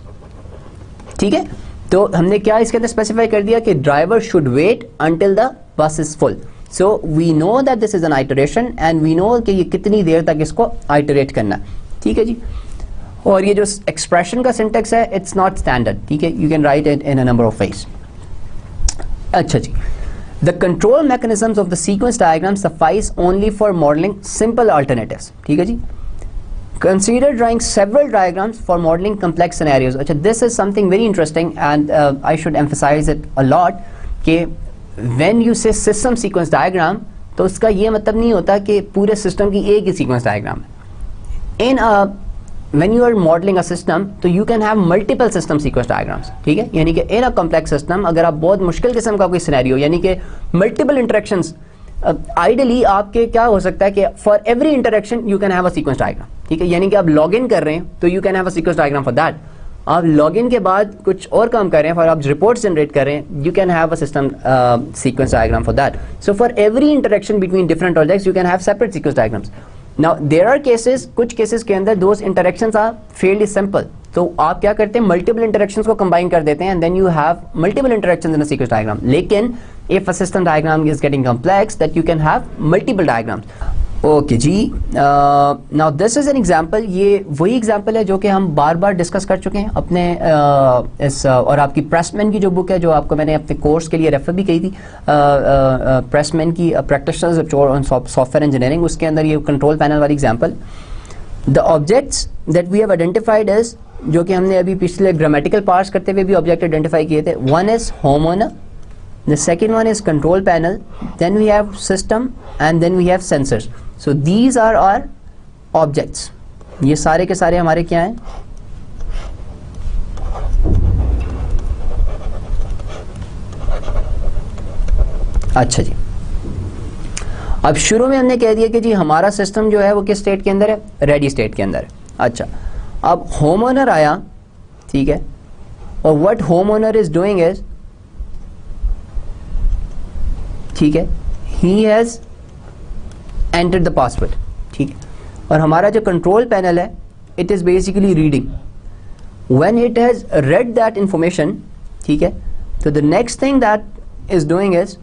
ठीक है। तो हमने क्या इसके अंदर स्पेसिफाई कर दिया कि driver should wait until the bus is full, so we know that this is an iteration and we know कि ये कितनी देर तक इसको आइटरेट करना है, ठीक है जी। और ये जो एक्सप्रेशन का सिंटेक्स है इट्स नॉट स्टैंडर्ड, ठीक है, you can write it in a number of ways. अच्छा जी, the control mechanisms of the sequence diagram suffice only for modelling simple alternatives, ठीक है जी। Consider drawing several diagrams for modeling complex scenarios. अच्छा, this is something very interesting and I should emphasize it a lot कि when you say system sequence diagram तो उसका ये मतलब नहीं होता कि पूरे सिस्टम की एक ही सीक्वेंस डायग्राम है। When you are modeling a system तो you can have multiple system sequence diagrams, ठीक है, यानी कि in a complex system अगर आप बहुत मुश्किल किस्म का कोई सिनेरियो यानी कि multiple interactions आइडियली आपके क्या हो सकता है कि for every interaction you can have a sequence diagram, ठीक है, यानी कि आप लॉग इन कर रहे हैं तो you can have a sequence diagram for that. आप लॉग इन के बाद कुछ और काम कर रहे हैं, फॉर आप रिपोर्ट्स जनरेट कर रहे हैं, you can have a system sequence diagram for that. So for every interaction between different objects you can have separate sequence diagrams. Now there are cases, कुछ केसेस के अंदर those interactions are fairly simple, तो आप क्या करते हैं multiple interactions को combine कर देते हैं and then you have multiple interactions in a sequence diagram. लेकिन if a system diagram is getting complex that you can have multiple diagrams. Okay जी, now this is an example, ये वही example है जो कि हम बार बार डिस्कस कर चुके हैं अपने और आपकी प्रेसमैन की जो बुक है जो आपको मैंने अपने कोर्स के लिए रेफर भी की थी, प्रेसमैन की प्रैक्टिशनर्स ऑन सॉफ्टवेयर इंजीनियरिंग, उसके अंदर ये कंट्रोल पैनल वाली example. The objects that we have identified is, जो कि हमने अभी पिछले ग्रामेटिकल पार्ट्स करते हुए भी ऑब्जेक्ट आइडेंटिफाई किए थे। One is homeowner, the second one is control panel, then we have system and then we have sensors. So these are our objects. ये सारे के सारे हमारे क्या हैं? अच्छा जी, अब शुरू में हमने कह दिया कि जी हमारा सिस्टम जो है वो किस स्टेट के अंदर है, रेडी स्टेट के अंदर है। अच्छा, अब होमओनर आया, ठीक है, और what homeowner is doing is, ठीक है, he has entered the password, ठीक है, और हमारा जो कंट्रोल पैनल है it is basically reading. When it has read that information, ठीक है, तो the next thing that is doing is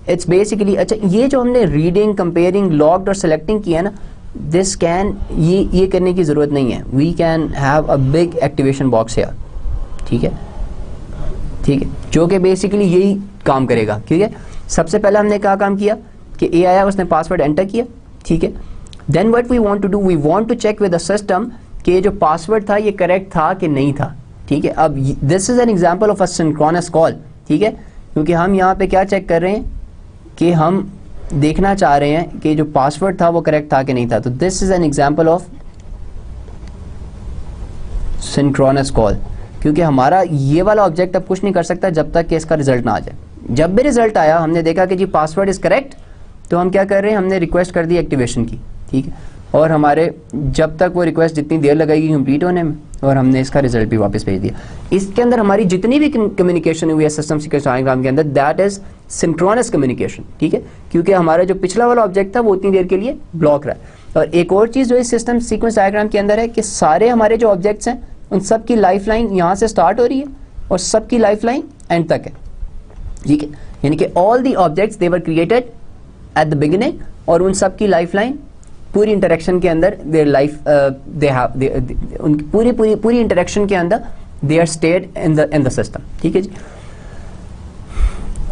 it's basically, अच्छा ये जो हमने रीडिंग, कंपेयरिंग, लॉग्ड और सेलेक्टिंग किया ना, दिस कैन, ये करने की ज़रूरत नहीं है, we can have a big activation box here, ठीक है, ठीक है, जो कि बेसिकली यही काम करेगा। ठीक है, सबसे पहले हमने क्या काम किया कि ए आया, उसने पासवर्ड एंटर किया, ठीक है, then what we want to do, we want to check with the system कि जो पासवर्ड था ये करेक्ट था कि नहीं था, ठीक है। अब this is an example of a synchronous call, ठीक है, क्योंकि हम यहाँ पे क्या चेक कर रहे हैं कि हम देखना चाह रहे हैं कि जो पासवर्ड था वो करेक्ट था कि नहीं था, तो this is an example of synchronous call, क्योंकि हमारा ये वाला ऑब्जेक्ट अब कुछ नहीं कर सकता जब तक कि इसका रिजल्ट ना आ जाए। जब भी रिजल्ट आया, हमने देखा कि जी पासवर्ड इज करेक्ट, तो हम क्या कर रहे हैं, हमने रिक्वेस्ट कर दी एक्टिवेशन की, ठीक है, और हमारे जब तक वो रिक्वेस्ट जितनी देर लगेगी कंप्लीट होने में, और हमने इसका रिजल्ट भी वापस भेज दिया। इसके अंदर हमारी जितनी भी कम्युनिकेशन हुई है सिस्टम सीक्वेंस डायग्राम के अंदर, दैट इज सिंक्रोनस कम्युनिकेशन, ठीक है, क्योंकि हमारा जो पिछला वाला ऑब्जेक्ट था वो उतनी देर के लिए ब्लॉक रहा है। और एक और चीज़ जो इस सिस्टम सीक्वेंस डायग्राम के अंदर है कि सारे हमारे जो ऑब्जेक्ट्स हैं उन सब की लाइफ लाइन यहाँ से स्टार्ट हो रही है और सबकी लाइफ लाइन एंड तक है, ठीक है, यानी कि all the objects they were created at the beginning, और उन सब की लाइफ लाइन पूरी इंटरेक्शन के अंदर देयर लाइफ दे हैव उनकी पूरी इंटरेक्शन के अंदर they are stayed in the system, ठीक है जी।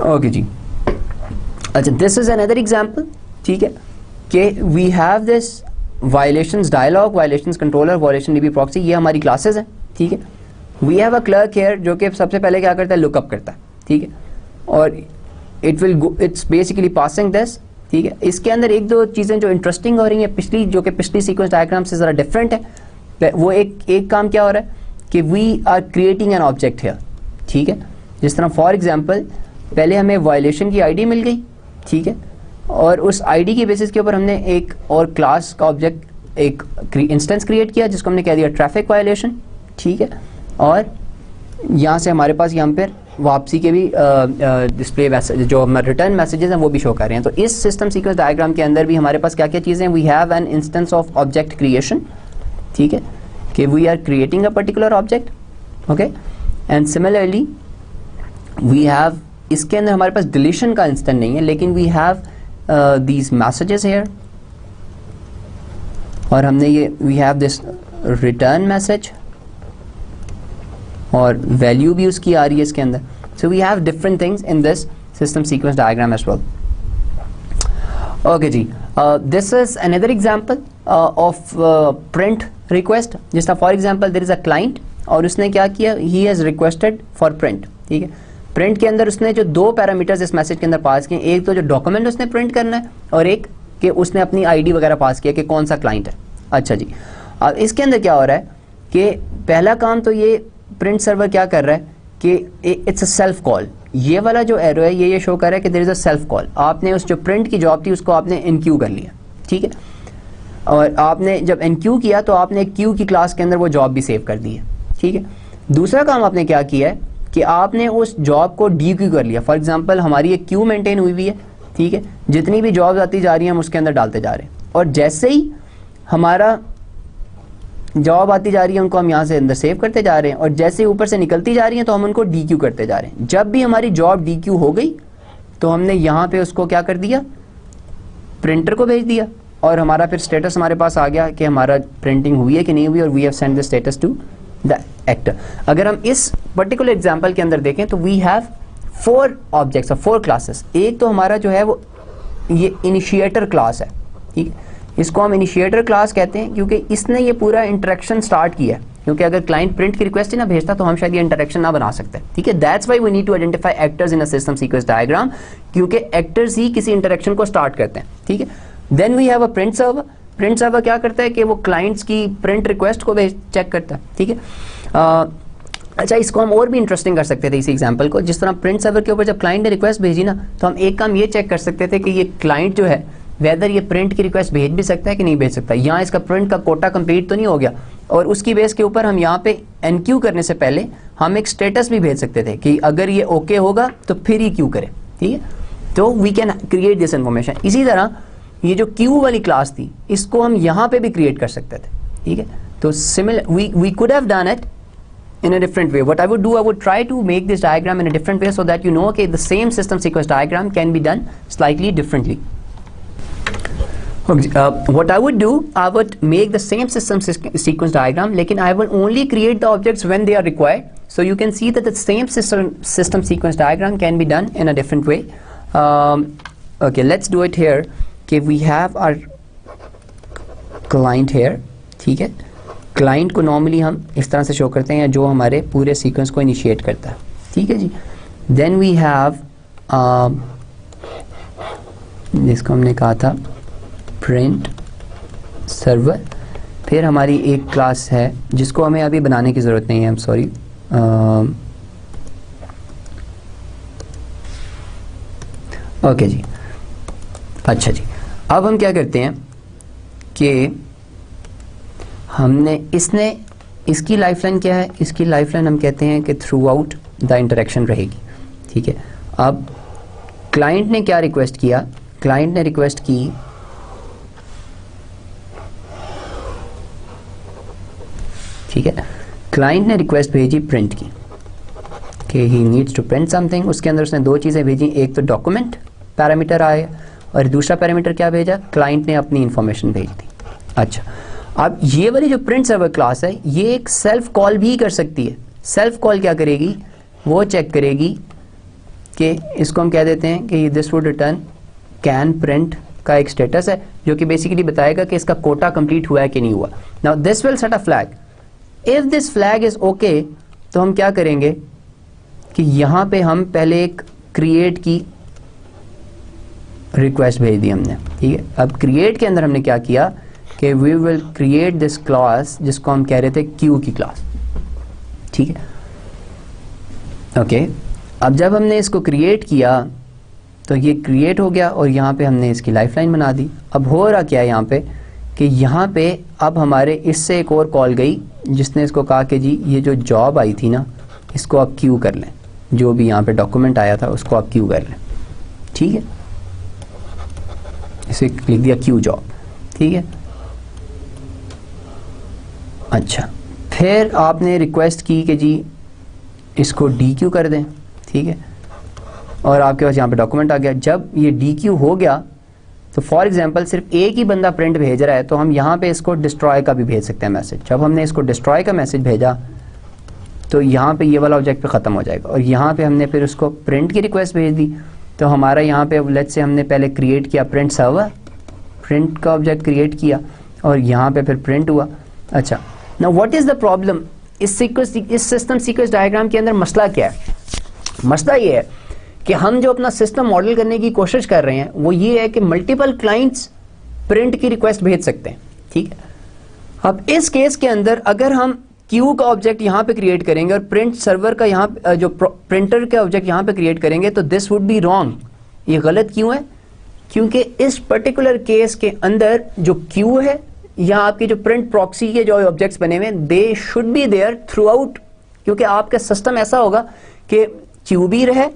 ओके जी, अच्छा दिस इज अनदर एग्जांपल, ठीक है, कि we have this violations dialog, violations controller, violation DB proxy, ये हमारी क्लासेस हैं, ठीक है। We have a clerk here जो कि सबसे पहले क्या करता है, लुकअप करता है, ठीक है, और इट्स बेसिकली पासिंग दिस, ठीक है। इसके अंदर एक दो चीज़ें जो इंटरेस्टिंग हो रही हैं पिछली, जो कि पिछली सीक्वेंस डायग्राम से ज़रा डिफरेंट है। वो एक काम क्या हो रहा है कि we are creating an object here, ठीक है। जिस तरह फॉर एग्जांपल पहले हमें वायलेशन की आईडी मिल गई, ठीक है, और उस आईडी की बेसिस के ऊपर हमने एक और क्लास का ऑब्जेक्ट, एक इंस्टेंस क्रिएट किया जिसको हमने कह दिया ट्रैफिक वायलेशन, ठीक है। और यहाँ से हमारे पास यहाँ पर वापसी के भी डिस्प्ले मैसेज, जो हमारे रिटर्न मैसेजेस हैं वो भी शो कर रहे हैं। तो इस सिस्टम सीक्वेंस डायग्राम के अंदर भी हमारे पास क्या क्या चीज़ें हैं, we have an instance of object creation, ठीक है, कि we are creating a particular object, okay. And similarly we have, इसके अंदर हमारे पास डिलीशन का इंस्टेंस नहीं है, लेकिन we have these messages here, और हमने ये we have this return message और वैल्यू भी उसकी आ रही है इसके अंदर। So we have different things in this system sequence diagram as well. Okay जी, this is another example of print request. जिस तरह for example there is a client और उसने क्या किया, he has requested for print, ठीक है। Print के अंदर उसने जो दो पैरामीटर्स इस मैसेज के अंदर पास किए, एक तो जो डॉक्यूमेंट उसने प्रिंट करना है और एक कि उसने अपनी आईडी वगैरह पास किया कि कौन सा क्लाइंट है। अच्छा जी, अब इसके अंदर क्या हो रहा है कि पहला काम तो ये प्रिंट सर्वर क्या कर रहा है कि इट्स अ सेल्फ कॉल। ये वाला जो एरो है ये शो कर रहा है कि there is a self call. आपने उस जो प्रिंट की जॉब थी उसको आपने इनक्यू कर लिया, ठीक है, और आपने जब इनक्यू किया तो आपने क्यू की क्लास के अंदर वो जॉब भी सेव कर दी है, ठीक है। दूसरा काम आपने क्या किया है कि आपने उस जॉब को डी क्यू कर लिया। फॉर एग्जाम्पल हमारी एक क्यू मेंटेन हुई है, ठीक है, जितनी भी जॉब्स आती जा रही हैं हम उसके अंदर डालते जा रहे हैं, और जैसे ही हमारा जॉब आती जा रही है उनको हम यहाँ से अंदर सेव करते जा रहे हैं, और जैसे ऊपर से निकलती जा रही हैं तो हम उनको डी क्यू करते जा रहे हैं। जब भी हमारी जॉब डी क्यू हो गई तो हमने यहाँ पे उसको क्या कर दिया, प्रिंटर को भेज दिया, और हमारा फिर स्टेटस हमारे पास आ गया कि हमारा प्रिंटिंग हुई है कि नहीं हुई, और we have send the status to the actor. अगर हम इस पर्टिकुलर एग्जाम्पल के अंदर देखें तो वी हैव 4 ऑब्जेक्ट्स और 4 क्लासेस। एक तो हमारा जो है वो ये इनिशिएटर क्लास है, ठीक है, इसको हम इनिशिएटर क्लास कहते हैं क्योंकि इसने ये पूरा इंटरेक्शन स्टार्ट किया है, क्योंकि अगर क्लाइंट प्रिंट की रिक्वेस्ट ही ना भेजता तो हम शायद ये इंटरेक्शन ना बना सकते, ठीक है। That's why we need to identify actors in a system sequence diagram, क्योंकि एक्टर्स ही किसी इंटरेक्शन को स्टार्ट करते हैं, ठीक है। Then we have a print server. Print server क्या करता है कि वो क्लाइंट्स की प्रिंट रिक्वेस्ट को चेक करता है, ठीक है। अच्छा, इसको हम और भी इंटरेस्टिंग कर सकते थे इसी एग्जांपल को। जिस तरह प्रिंट सर्वर के ऊपर जब क्लाइंट ने रिक्वेस्ट भेजी ना, तो हम एक काम ये चेक कर सकते थे कि ये क्लाइंट जो है वेदर ये प्रिंट की रिक्वेस्ट भेज भी सकता है कि नहीं भेज सकता। यहाँ इसका प्रिंट का कोटा कंप्लीट तो नहीं हो गया, और उसकी बेस के ऊपर हम यहाँ पे एनक्यू करने से पहले हम एक स्टेटस भी भेज सकते थे कि अगर ये ओके होगा तो फिर ही क्यू करें, ठीक है। तो we can create this information. इसी तरह ये जो क्यू वाली क्लास थी इसको हम यहाँ पे भी क्रिएट कर सकते थे, ठीक है। तो similar we could have done it in a different way. What I would do, I would try to make this diagram in a different way so that you know, okay, the same system sequence diagram can be done slightly differently. Okay, what I would do, I would make the same system sequence diagram, lekin I will only create the objects when they are required. So you can see that the same system sequence diagram can be done in a different way. Okay, let's do it here. Okay, we have our client here, ठीक है। Client को normally हम इस तरह से show करते हैं जो हमारे पूरे सीक्वेंस को इनिशिएट करता है, ठीक है जी। देन वी हैव जिसको हमने कहा था प्रिंट सर्वर। फिर हमारी एक क्लास है जिसको हमें अभी बनाने की ज़रूरत नहीं है, आई एम सॉरी। ओके जी, अच्छा जी, अब हम क्या करते हैं कि हमने इसकी लाइफलाइन क्या है, इसकी लाइफलाइन हम कहते हैं कि थ्रू आउट द इंटरेक्शन रहेगी, ठीक है। अब क्लाइंट ने क्या रिक्वेस्ट किया, क्लाइंट ने रिक्वेस्ट की ठीक है, क्लाइंट ने रिक्वेस्ट भेजी प्रिंट की कि he needs to print something. उसके अंदर उसने 2 चीज़ें भेजी, एक तो डॉक्यूमेंट पैरामीटर आया और दूसरा पैरामीटर क्या भेजा, क्लाइंट ने अपनी इंफॉर्मेशन भेज दी। अच्छा, अब ये वाली जो प्रिंट सर्वर क्लास है ये एक सेल्फ कॉल भी कर सकती है। सेल्फ कॉल क्या करेगी, वो चेक करेगी कि इसको हम कह देते हैं कि this would return can print का एक स्टेटस है जो कि बेसिकली बताएगा कि इसका कोटा कंप्लीट हुआ है कि नहीं हुआ. Now this will set a flag. If this flag is okay तो हम क्या करेंगे कि यहाँ पे हम पहले एक क्रिएट की रिक्वेस्ट भेज दी हमने. ठीक है, अब क्रिएट के अंदर हमने क्या किया कि we will create this class जिसको हम कह रहे थे क्यू की क्लास. ठीक है, ओके. अब जब हमने इसको क्रिएट किया तो ये क्रिएट हो गया और यहाँ पे हमने इसकी लाइफलाइन बना दी. अब हो रहा क्या है यहाँ पे कि यहाँ पे अब हमारे इससे एक और कॉल गई जिसने इसको कहा कि जी ये जो जॉब आई थी ना इसको आप क्यू कर लें, जो भी यहाँ पे डॉक्यूमेंट आया था उसको आप क्यू कर लें. ठीक है, इसे लिख दिया क्यू जॉब. ठीक है, अच्छा, फिर आपने रिक्वेस्ट की कि जी इसको डी क्यू कर दें. ठीक है, और आपके पास यहाँ पे डॉक्यूमेंट आ गया. जब ये डी क्यू हो गया तो फॉर एग्जांपल सिर्फ एक ही बंदा प्रिंट भेज रहा है तो हम यहाँ पे इसको डिस्ट्रॉय का भी भेज सकते हैं मैसेज. जब हमने इसको डिस्ट्रॉय का मैसेज भेजा तो यहाँ पे ये वाला ऑब्जेक्ट पे ख़त्म हो जाएगा. और यहाँ पे हमने फिर उसको प्रिंट की रिक्वेस्ट भेज दी तो हमारा यहाँ पे लेट्स से हमने पहले क्रिएट किया प्रिंट सर्वर, प्रिंट का ऑब्जेक्ट क्रिएट किया और यहाँ पे फिर प्रिंट हुआ. अच्छा, now what is the problem? इस सिस्टम सीक्वेंस डायग्राम के अंदर मसला क्या है? मसला ये है कि हम जो अपना सिस्टम मॉडल करने की कोशिश कर रहे हैं वो ये है कि मल्टीपल क्लाइंट्स प्रिंट की रिक्वेस्ट भेज सकते हैं. ठीक है, अब इस केस के अंदर अगर हम क्यू का ऑब्जेक्ट यहाँ पे क्रिएट करेंगे और प्रिंट सर्वर का यहाँ जो प्रिंटर का ऑब्जेक्ट यहाँ पे क्रिएट करेंगे तो दिस वुड बी रॉन्ग. ये गलत क्यों है? क्योंकि इस पर्टिकुलर केस के अंदर जो क्यू है या आपके जो प्रिंट प्रॉक्सी के जो ऑब्जेक्ट्स बने हुए they should be there throughout. क्योंकि आपका सिस्टम ऐसा होगा कि क्यू भी रहे,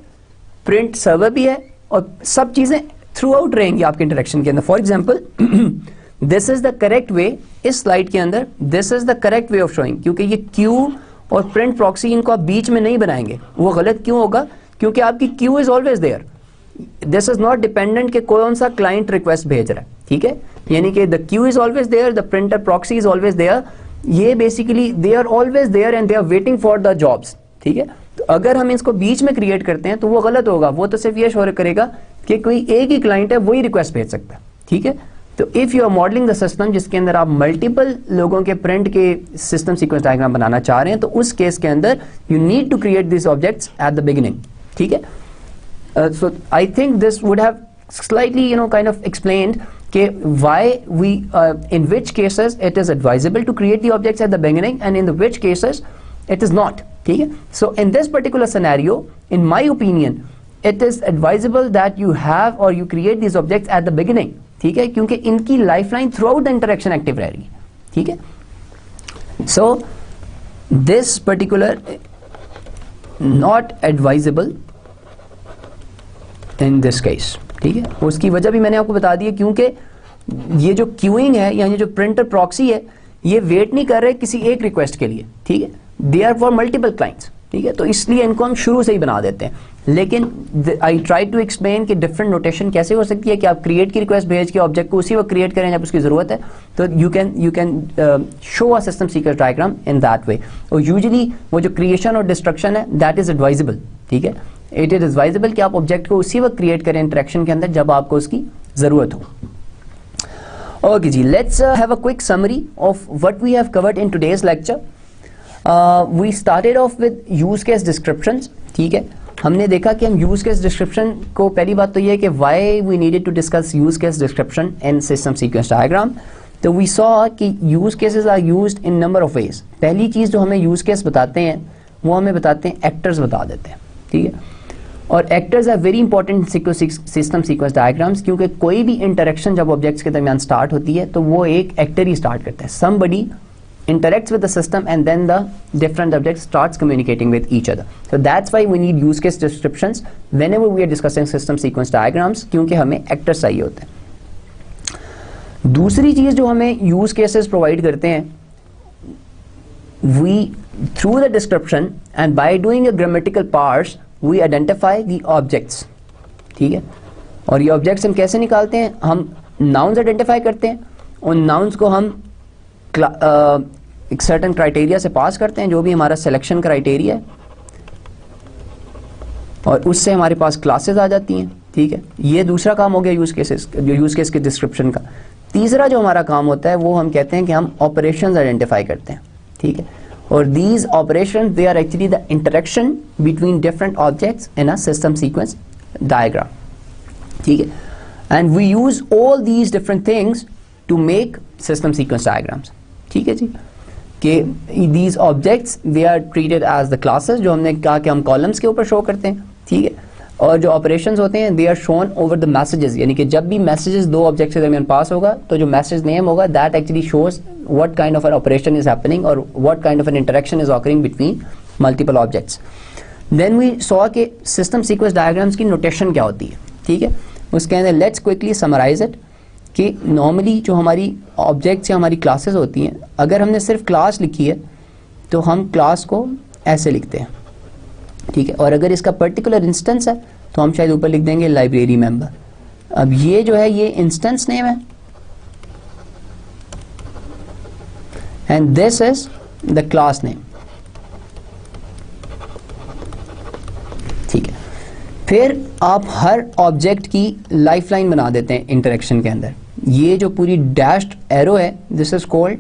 प्रिंट सर्वर भी है और सब चीज़ें थ्रू आउट रहेंगी आपके इंटरेक्शन के अंदर. For example this is the correct way. इस स्लाइड के अंदर this is the correct way of showing, क्योंकि ये क्यू और प्रिंट प्रॉक्सी इनको आप बीच में नहीं बनाएंगे. वो गलत क्यों होगा? क्योंकि आपकी queue is always there. This is not dependent कि कौन सा क्लाइंट रिक्वेस्ट भेज रहा है. ठीक है, यानी कि the queue is always there, the printer proxy is always there. ये basically they are always there and they are waiting for the jobs. ठीक है, तो अगर हम इसको बीच में क्रिएट करते हैं तो वो गलत होगा. वो तो सिर्फ ये शो करेगा कि कोई एक ही क्लाइंट है वही रिक्वेस्ट भेज सकता है. ठीक है, तो if you are modelling the system जिसके अंदर आप मल्टीपल लोगों के प्रिंट के सिस्टम सीक्वेंस डायग्राम बनाना चाह रहे हैं तो उस केस के अंदर you need to create this objects at the beginning. ठीक है, so I think this would have slightly kind of explained why we in which cases it is advisable to create the objects at the beginning and in the which cases it is not. Okay? So in this particular scenario, in my opinion, it is advisable that you have or you create these objects at the beginning. ठीक है, क्योंकि इनकी lifeline through out the interaction active रह रही है. ठीक है, so this particular not advisable in this case. ठीक है, उसकी वजह भी मैंने आपको बता दी है क्योंकि ये जो क्यूइंग है यानी जो प्रिंटर प्रॉक्सी है ये वेट नहीं कर रहे किसी एक रिक्वेस्ट के लिए. ठीक है, they are for multiple clients. ठीक है, तो इसलिए इनको हम शुरू से ही बना देते हैं. लेकिन आई ट्राई टू एक्सप्लेन कि डिफरेंट नोटेशन कैसे हो सकती है कि आप क्रिएट की रिक्वेस्ट भेज के ऑब्जेक्ट को उसी वक्त क्रिएट करें जब उसकी ज़रूरत है. तो you can show a system sequence diagram in that way. और यूजुअली वो जो क्रिएशन और डिस्ट्रक्शन है दैट इज़ एडवाइजेबल. ठीक है, इट इज एडवाइजेबल कि आप ऑब्जेक्ट को उसी वक्त क्रिएट करें इंटरेक्शन के अंदर जब आपको उसकी ज़रूरत हो. ओके जी, let's have a quick summary of what we have covered in today's lecture. We started off with use case descriptions. ठीक है, हमने देखा कि हम यूज केस डिस्क्रिप्शन को पहली बात तो ये है कि why we needed to discuss use case description in system sequence diagram. तो वी सॉ कि use cases are used in number of ways. पहली चीज़ जो हमें यूज केस बताते हैं वो हमें बताते हैं एक्टर्स बता देते हैं. ठीक है, और actors are very important system sequence diagrams क्योंकि कोई भी इंटरेक्शन जब ऑब्जेक्ट्स के दरमियान स्टार्ट होती है तो वो एक एक्टर ही स्टार्ट करता है. Somebody interacts with the system and then the different objects starts communicating with each other. So that's why we need use case descriptions whenever we are discussing system sequence diagrams क्योंकि हमें actors चाहिए होते हैं. दूसरी चीज़ जो हमें use cases provide करते हैं we through the description and by doing a grammatical parse we identify the objects. ठीक है, और ये objects हम कैसे निकालते हैं? हम nouns identify करते हैं. उन nouns को हम एक सर्टन क्राइटेरिया से पास करते हैं जो भी हमारा सिलेक्शन क्राइटेरिया है. और उससे हमारे पास क्लासेस आ जाती हैं, ठीक है। ये दूसरा काम हो गया यूज़ केस के डिस्क्रिप्शन का। तीसरा जो हमारा काम होता है वो हम कहते हैं कि हम ऑपरेशंस आइडेंटिफाई करते हैं, ठीक है। और these operation they are actually the interaction between different objects in a system sequence diagram, ठीक है। And we use all these different things to make system sequence diagrams, ठीक है जी। कि these objects they are treated as the classes, जो हमने कहा कि हम कॉलम्स के ऊपर शो करते हैं, ठीक है। और जो ऑपरेशंस होते हैं they are shown over the messages, यानी कि जब भी मैसेजेस दो ऑब्जेक्ट्स के दरमियान पास होगा तो जो मैसेज नेम होगा that actually shows what kind of an operation is happening और what kind of an interaction is occurring between multiple objects. Then we saw के सिस्टम सीक्वेंस डायग्राम्स की नोटेशन क्या होती है, ठीक है। उसके अंदर लेट्स क्विकली समराइज इट कि नॉर्मली जो हमारी ऑब्जेक्ट्स या हमारी क्लासेस होती हैं, अगर हमने सिर्फ क्लास लिखी है तो हम क्लास को ऐसे लिखते हैं, ठीक है। और अगर इसका पर्टिकुलर इंस्टेंस है तो हम शायद ऊपर लिख देंगे लाइब्रेरी मेंबर। अब ये जो है ये इंस्टेंस नेम है and this is the class name, ठीक है। फिर आप हर ऑब्जेक्ट की लाइफलाइन बना देते हैं इंटरेक्शन के अंदर। ये जो पूरी डैश्ड एरो है दिस इज कॉल्ड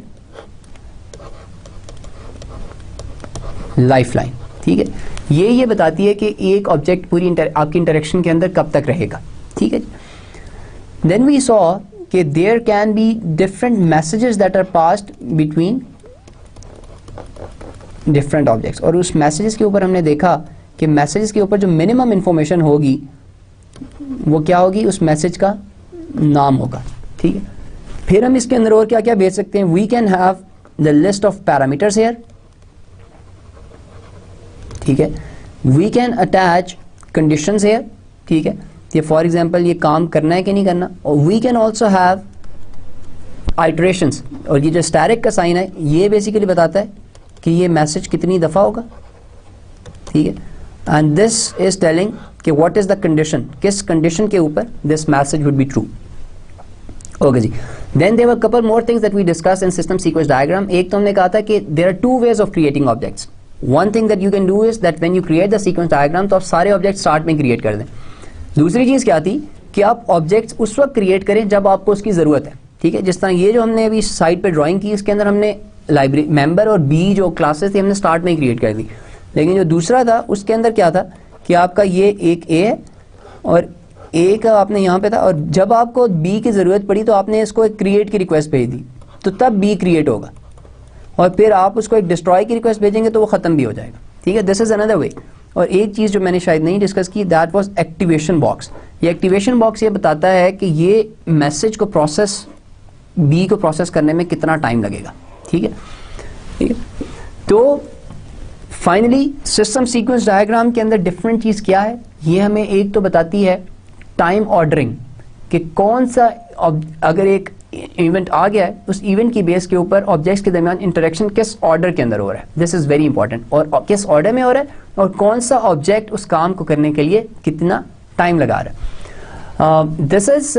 लाइफलाइन, ठीक है। ये बताती है कि एक ऑब्जेक्ट पूरी आपकी इंटरेक्शन के अंदर कब तक रहेगा, ठीक है। देन वी सॉ कि there can be different messages that are passed between different objects, और उस मैसेजेस के ऊपर हमने देखा कि मैसेजेस के ऊपर जो मिनिमम इंफॉर्मेशन होगी वो क्या होगी, उस मैसेज का नाम होगा, ठीक है। फिर हम इसके अंदर और क्या क्या भेज सकते हैं, we can have the list of parameters here, ठीक है। We can attach conditions here, ठीक है। ये फॉर एग्जांपल ये काम करना है कि नहीं करना। और we can also have iterations, और ये जो स्टैटिक का साइन है ये बेसिकली बताता है कि ये मैसेज कितनी दफ़ा होगा, ठीक है। एंड दिस इज टेलिंग कि व्हाट इज द कंडीशन, किस कंडीशन के ऊपर this message would be true. Okay जी। Then there were couple more things that we discuss in system sequence diagram. एक तो हमने कहा था कि there are two ways of creating objects. One thing that you can do is that when you create the sequence diagram तो आप सारे object start में क्रिएट कर दें। दूसरी चीज़ क्या थी कि आप ऑब्जेक्ट्स उस वक्त क्रिएट करें जब आपको उसकी ज़रूरत है, ठीक है। जिस तरह ये जो हमने अभी साइड पे ड्राइंग की इसके अंदर हमने लाइब्रेरी मेंबर और बी जो क्लासेस थी हमने स्टार्ट में ही क्रिएट कर दी। लेकिन जो दूसरा था उसके अंदर क्या था कि आपका ये एक ए है और ए का आपने यहाँ पे था, और जब आपको बी की ज़रूरत पड़ी तो आपने इसको एक क्रिएट की रिक्वेस्ट भेज दी तो तब बी क्रिएट होगा, और फिर आप उसको एक डिस्ट्रॉय की रिक्वेस्ट भेजेंगे तो वो ख़त्म भी हो जाएगा, ठीक है। This is another way. और एक चीज़ जो मैंने शायद नहीं डिस्कस की दैट वाज एक्टिवेशन बॉक्स। ये एक्टिवेशन बॉक्स ये बताता है कि ये मैसेज को प्रोसेस बी को प्रोसेस करने में कितना टाइम लगेगा, ठीक है, ठीक है। तो फाइनली सिस्टम सीक्वेंस डायग्राम के अंदर डिफरेंट चीज़ क्या है, ये हमें एक तो बताती है टाइम ऑर्डरिंग कि कौन सा अगर एक इवेंट आ गया है उस इवेंट की बेस के ऊपर ऑब्जेक्ट्स के दरमियान इंटरेक्शन किस ऑर्डर के अंदर हो रहा है, दिस इज़ वेरी इंपॉर्टेंट, और किस ऑर्डर में हो रहा है और कौन सा ऑब्जेक्ट उस काम को करने के लिए कितना टाइम लगा रहा है। This is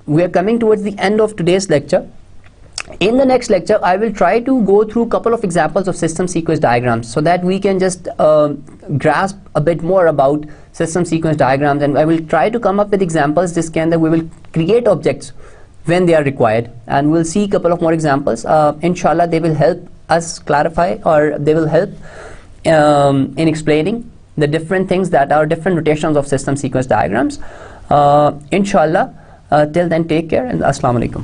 we are coming towards the end of today's lecture. In the next lecture, I will try to go through a couple of examples of system sequence diagrams so that we can just grasp a bit more about system sequence diagrams, and I will try to come up with examples जिसके अंदर we will create objects when they are required, and we'll see a couple of more examples. Inshallah, they will help us clarify, or they will help in explaining the different things that are different notations of system sequence diagrams. Inshallah. Till then, take care and Assalamu alaikum.